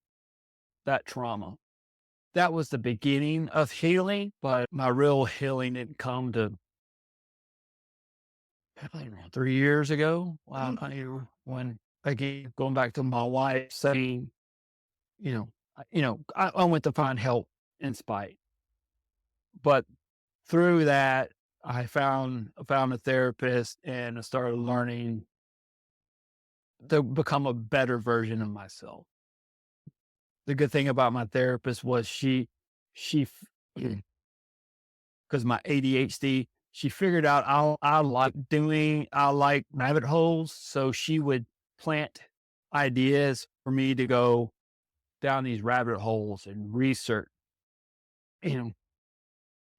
that trauma. That was the beginning of healing, but my real healing didn't come to 3 years ago. Wow, when, again, going back to my wife saying, I went to find help in spite, but through that, I found a therapist, and I started learning to become a better version of myself. The good thing about my therapist was she, because my ADHD, she figured out I like rabbit holes. So she would plant ideas for me to go down these rabbit holes and research.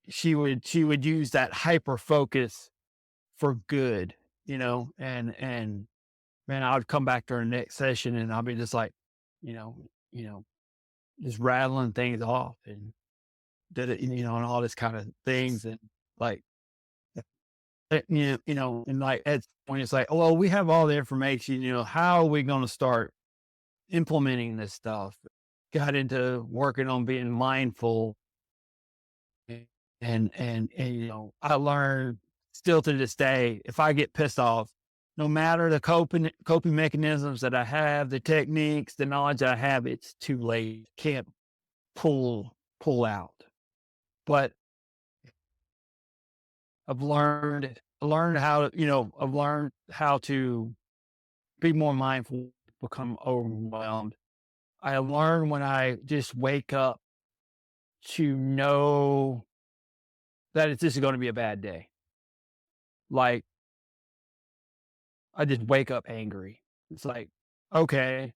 She would use that hyper focus for good, and man, I would come back to our next session and I'll be just like, you know, you know, just rattling things off, and did it, and all this kind of things. And like, and like, at this point, it's like, oh, well, we have all the information, how are we going to start, implementing this stuff, got into working on being mindful. And I learned still to this day, if I get pissed off, no matter the coping mechanisms that I have, the techniques, the knowledge I have, it's too late. Can't pull out. But I've learned how to be more mindful, become overwhelmed. I learned when I just wake up to know that this is going to be a bad day. Like, I just wake up angry. It's like, okay,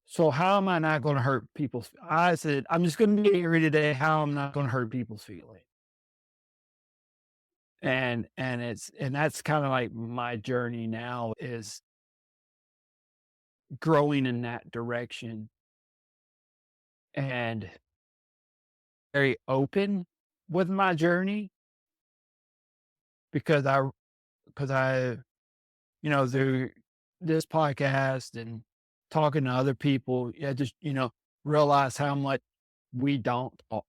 so how am I not going to hurt people's? I said, I'm just going to be angry today. How I'm not going to hurt people's feelings. And that's kind of like my journey now is growing in that direction and very open with my journey because I through this podcast and talking to other people, I just, realize how much we don't talk.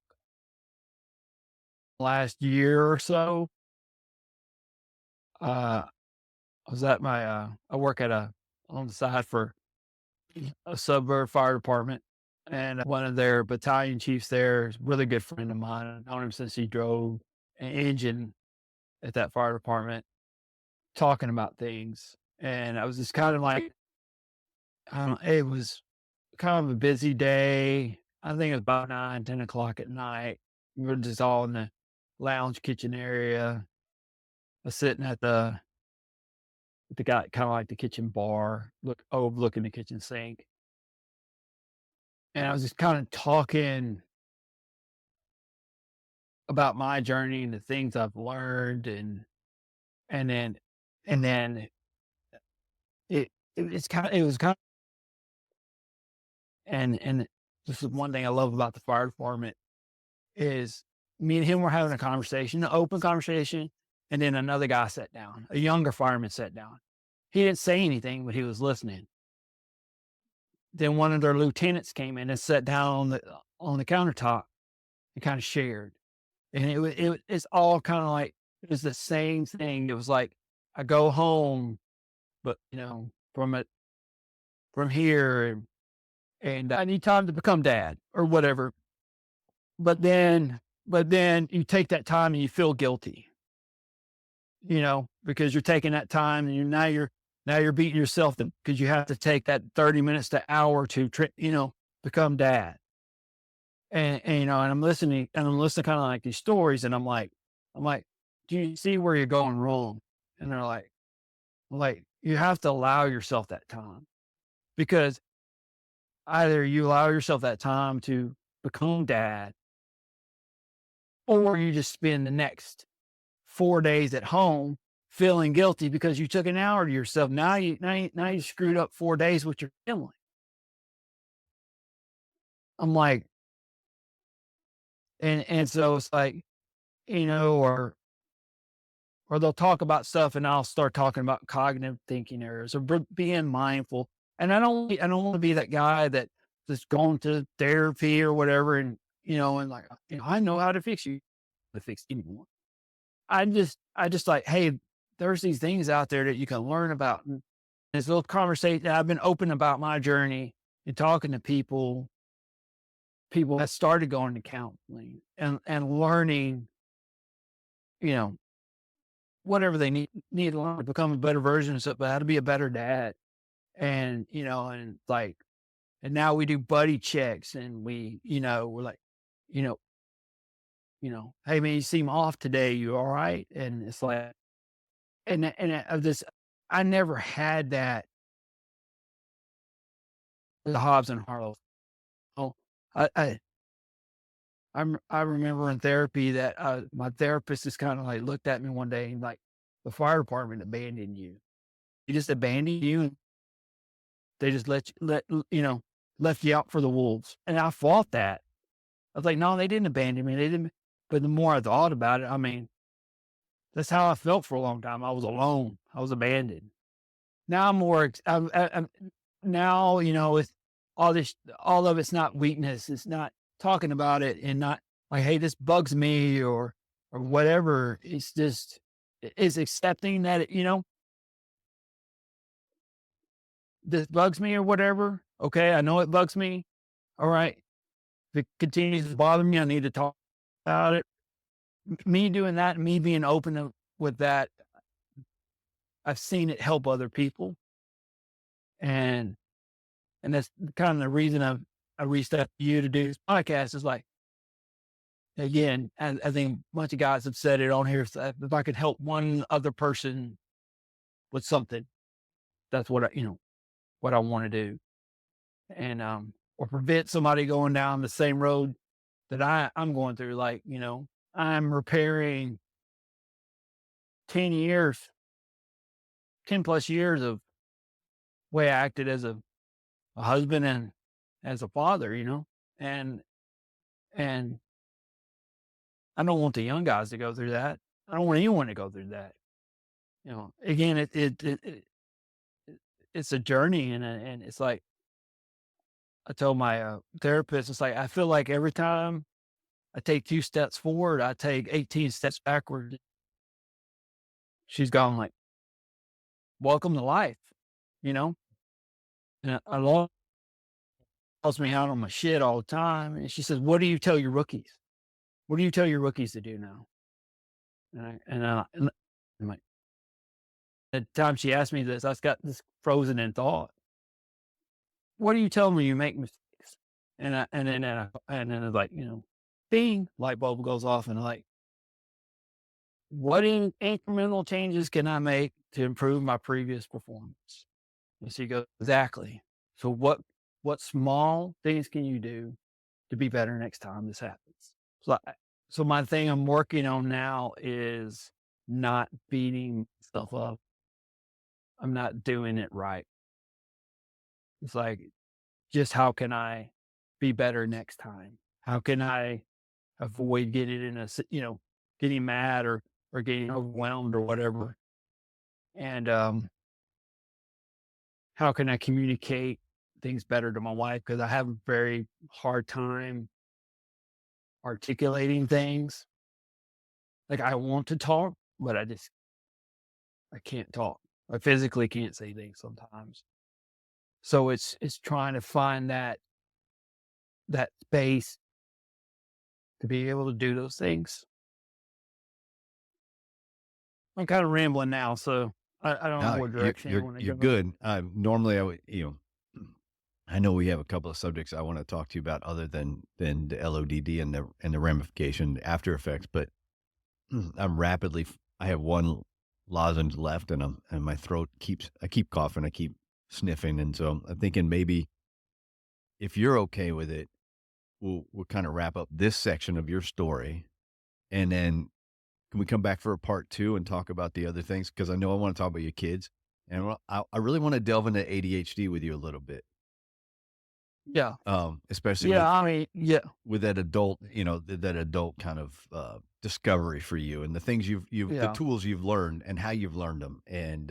Last year or so, I was at I work on the side for a suburb fire department, and one of their battalion chiefs there is a really good friend of mine. I've known him since he drove an engine at that fire department, talking about things. And I was just kind of like, it was kind of a busy day. I think it was about 9, 10 o'clock at night. We were just all in the lounge kitchen area. I was sitting at the guy, kind of like the kitchen bar, overlooking the kitchen sink. And I was just kind of talking about my journey and the things I've learned, and then and then it was kind of, and this is one thing I love about the fire department is me and him were having a conversation, an open conversation, and then another guy sat down, a younger fireman sat down. He didn't say anything, but he was listening. Then one of their lieutenants came in and sat down on the countertop and kind of shared. And it's all kind of like, it was the same thing. It was like, I go home, but from here, and I need time to become dad or whatever. But then you take that time and you feel guilty, because you're taking that time and now you're beating yourself because you have to take that 30 minutes to hour to, become dad. And I'm listening kind of like these stories, and I'm like, do you see where you're going wrong? And they're like, you have to allow yourself that time, because either you allow yourself that time to become dad, or you just spend the next 4 days at home feeling guilty because you took an hour to yourself. Now you screwed up 4 days with your family. I'm like, and so it's like, or they'll talk about stuff and I'll start talking about cognitive thinking errors or being mindful. And I don't want to be that guy that's going to therapy or whatever. And, and like, I know how to fix you, to fix anyone. I just like, hey, there's these things out there that you can learn about. And this little conversation, I've been open about my journey and talking to people that started going to counseling and learning, whatever they need to learn to become a better version of something, how to be a better dad. And, and now we do buddy checks, and we're like, hey man, you seem off today. You all right? And it's like, I never had that, the Hobbs and Harlow. Oh, I remember in therapy that my therapist just kind of like looked at me one day and like, the fire department abandoned you. He just abandoned you, and they just left you out for the wolves. And I fought that. I was like, no, they didn't abandon me. They didn't. But the more I thought about it, I mean, that's how I felt for a long time. I was alone. I was abandoned. Now I'm more. I'm now, all of it's not weakness. It's not talking about it and not like, hey, this bugs me or whatever. It's just, it's accepting that, this bugs me or whatever. Okay. I know it bugs me. All right. If it continues to bother me, I need to talk about it. Me doing that, me being with that, I've seen it help other people. And that's kind of the reason I reached out to you to do this podcast is like, again, I think a bunch of guys have said it on here. So if I could help one other person with something, that's what I want to do. And, or prevent somebody going down the same road that I'm going through. Like, I'm repairing 10 plus years of way I acted as a husband and as a father, and I don't want the young guys to go through that. I don't want anyone to go through that. Again, it's a journey, and it's like I told my therapist, it's like I feel like every time I take 2 steps forward, I take 18 steps backward. She's gone like, welcome to life, and I lost me out on my shit all the time. And she says, what do you tell your rookies? What do you tell your rookies to do now? And I'm like, at the time she asked me this, I got this frozen in thought. What do you tell them when you make mistakes? And then it's like, bing, light bulb goes off, and I'm like, what incremental changes can I make to improve my previous performance? And she goes, exactly. So what small things can you do to be better next time this happens? So my thing I'm working on now is not beating myself up. I'm not doing it right. It's like, just how can I be better next time? How can I avoid getting getting mad or getting overwhelmed or whatever? And how can I communicate things better to my wife? Because I have a very hard time articulating things. Like, I want to talk, but I can't talk. I physically can't say things sometimes. So it's trying to find that space to be able to do those things. I'm kind of rambling now, so I don't know what direction you want to you're go. good. Normally I would, I know we have a couple of subjects I want to talk to you about other than the LODD and the ramification, the after effects, but I have one lozenge left, and my throat I keep coughing, I keep sniffing, and so I'm thinking maybe if you're okay with it, we'll kind of wrap up this section of your story, and then can we come back for a part 2 and talk about the other things? Because I know I want to talk about your kids, and I really want to delve into ADHD with you a little bit. Yeah. Especially with that adult, that adult kind of discovery for you, and the things the tools you've learned and how you've learned them, and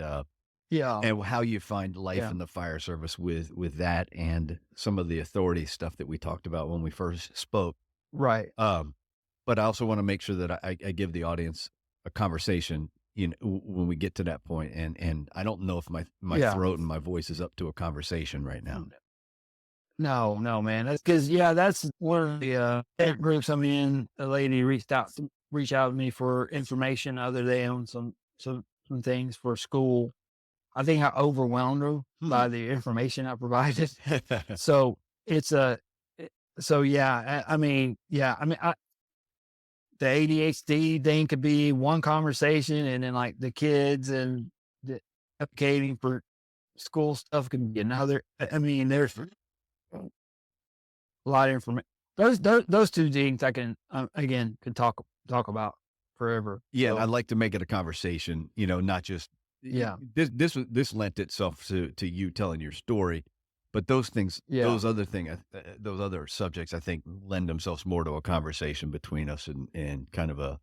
and how you find life in the fire service with that and some of the authority stuff that we talked about when we first spoke. Right. But I also want to make sure that I give the audience a conversation, when we get to that point, and I don't know if my throat and my voice is up to a conversation right now. No, man. That's because, that's one of the groups I'm in. A lady reached out to me for information other day on some things for school. I think I overwhelmed her by the information I provided. So it's the ADHD thing could be one conversation, and then like the kids and the advocating for school stuff can be another. I mean, there's a lot of information. Those 2 things I can can talk about forever. Yeah, So, I'd like to make it a conversation, not just This lent itself to you telling your story, but those things, those other subjects, I think lend themselves more to a conversation between us, and kind of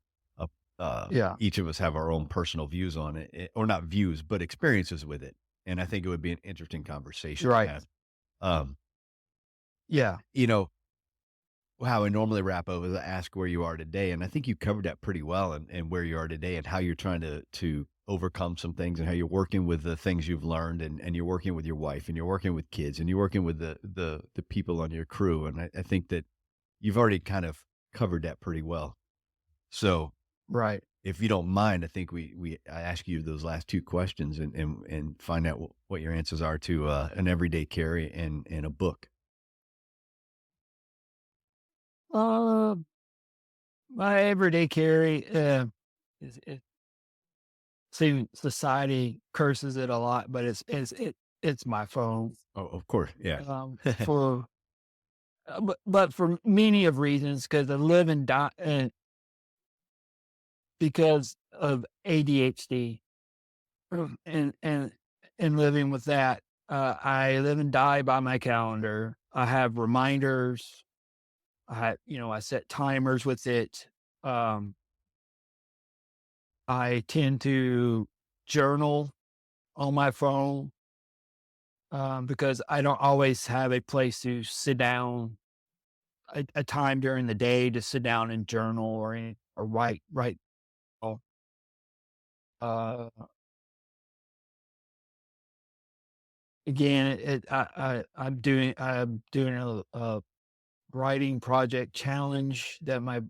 each of us have our own personal views on it, or not views, but experiences with it. And I think it would be an interesting conversation to Right. have. Yeah. You know, how I normally wrap up is I ask where you are today, and I think you covered that pretty well, and where you are today, and how you're trying to overcome some things, and how you're working with the things you've learned, and you're working with your wife, and you're working with kids, and you're working with the people on your crew, and I think that you've already kind of covered that pretty well. So, Right. if you don't mind, I think I ask you those last two questions, and find out what your answers are to an everyday carry and a book. Uh, my everyday carry, is see, society curses it a lot, but it's my phone. Oh, of course, yeah. For but for many of reasons, because I live and die, and because of ADHD, and living with that, I live and die by my calendar. I have reminders. I set timers with it. Um, I tend to journal on my phone, because I don't always have a place to sit down, a time during the day to sit down and journal or write. Oh, Uh, again, I'm doing a writing project challenge that my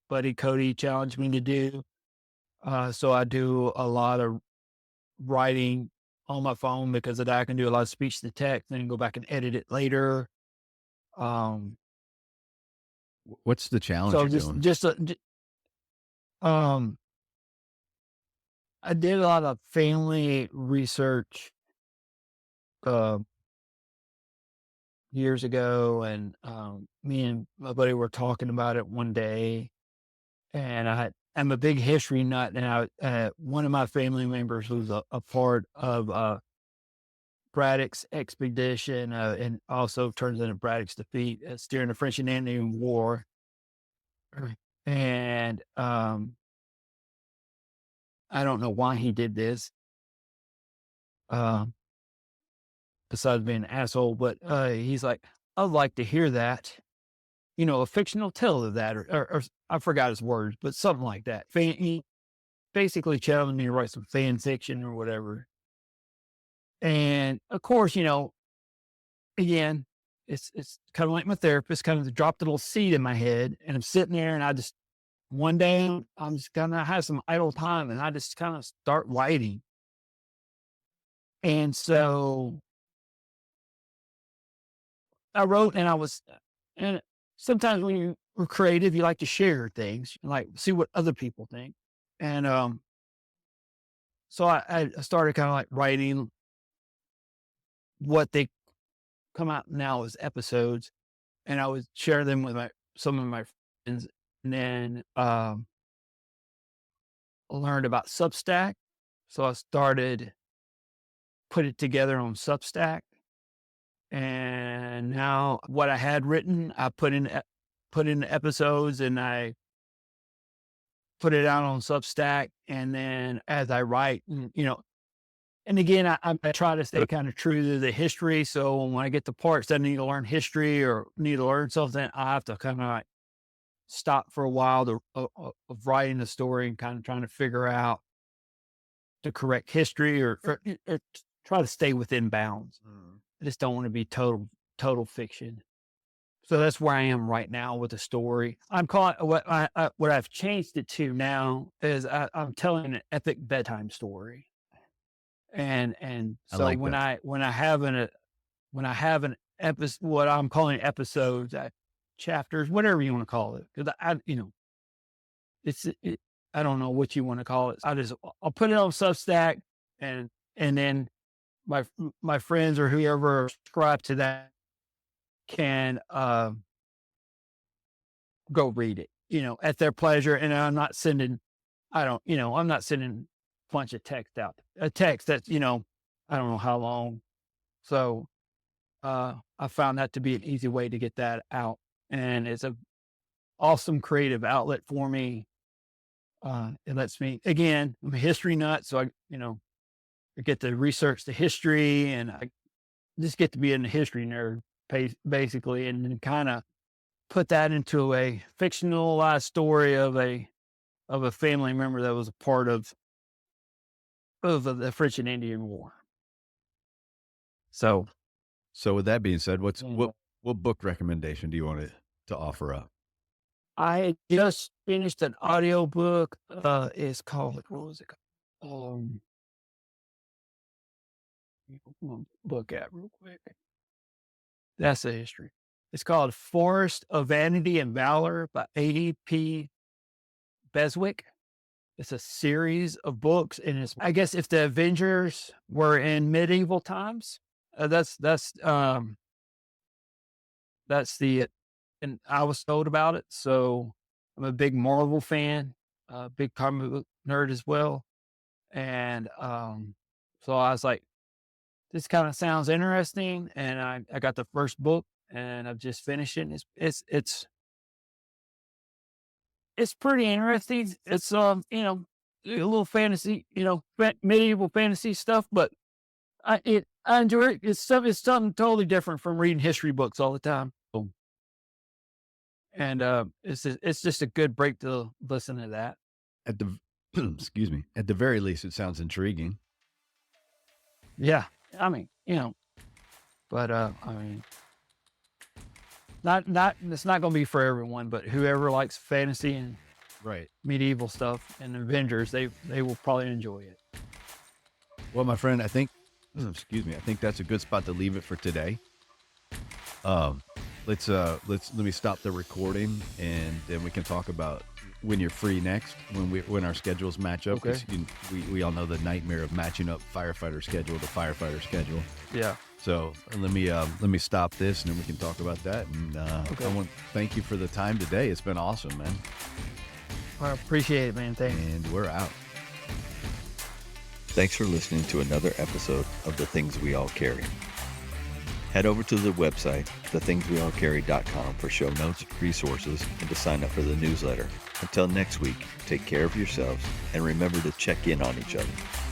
buddy Cody challenged me to do. So I do a lot of writing on my phone because of that. I can do a lot of speech to text, then go back and edit it later. Um, What's the challenge so you're doing? um, I did a lot of family research uh, years ago, and me and my buddy were talking about it one day, and I'm a big history nut, and one of my family members was a part of Braddock's expedition, and also turns into Braddock's defeat during the French and Indian War. Right. And I don't know why he did this, uh, besides being an asshole, but he's like, I'd like to hear that, a fictional tale of that, or I forgot his words, but something like that. He basically challenged me to write some fan fiction or whatever. And of course, again, it's kind of like my therapist kind of dropped a little seed in my head, and I'm sitting there, and I just one day I'm just gonna have some idle time, and I just kind of start writing. And so I wrote, and sometimes when you are creative, you like to share things, like see what other people think. And so I started kind of like writing what they come out now as episodes, and I would share them with some of my friends. And then learned about Substack, so I started put it together on Substack, and now what I had written, I put in episodes, and I put it out on Substack, and then as I write, and again, I try to stay kind of true to the history. So when I get to parts that I need to learn history or need to learn something, I have to kind of like stop for a while of writing the story and kind of trying to figure out the correct history, or try to stay within bounds. I just don't want to be total fiction. So that's where I am right now with the story. I'm calling what I've changed it to now is I'm telling an epic bedtime story. And I so like that. when I have an episode, what I'm calling episodes, chapters, whatever you want to call it, because it's I don't know what you want to call it. I'll put it on Substack, and then my my friends or whoever subscribe to that can go read it, at their pleasure. And I'm not sending a bunch of text out, a text that's, I don't know how long. So, I found that to be an easy way to get that out. And it's a awesome creative outlet for me. It lets me, again, I'm a history nut. So I get to research the history, and I just get to be in the history nerd basically, and then kind of put that into a fictionalized story of a family member that was a part of the French and Indian War. So, So with that being said, Yeah. what book recommendation do you want to offer up? I had just finished an audiobook. It's called, what was it called? Look at real quick. That's the history. It's called Forest of Vanity and Valor by A.P. Beswick. It's a series of books, and it's, I guess, if the Avengers were in medieval times, that's the, and I was told about it. So I'm a big Marvel fan, a big comic book nerd as well, and so I was like, this kind of sounds interesting, and I got the first book, and I've just finished it. And it's pretty interesting. It's a little fantasy, medieval fantasy stuff, but I enjoy it. It's something totally different from reading history books all the time. And it's just a good break to listen to that. At the excuse me, at the very least, it sounds intriguing. Yeah, I mean, but I mean, not it's not going to be for everyone, but whoever likes fantasy and Right. medieval stuff and Avengers, they will probably enjoy it. Well, my friend, I think that's a good spot to leave it for today. Let me stop the recording, and then we can talk about when you're free next, when our schedules match up. Okay. 'Cause we all know the nightmare of matching up firefighter schedule to firefighter schedule. Yeah. So let me stop this, and then we can talk about that. And Okay. I want to thank you for the time today. It's been awesome, man. I appreciate it, man. Thanks. And we're out. Thanks for listening to another episode of The Things We All Carry. Head over to the website, thethingsweallcarry.com, for show notes, resources, and to sign up for the newsletter. Until next week, take care of yourselves and remember to check in on each other.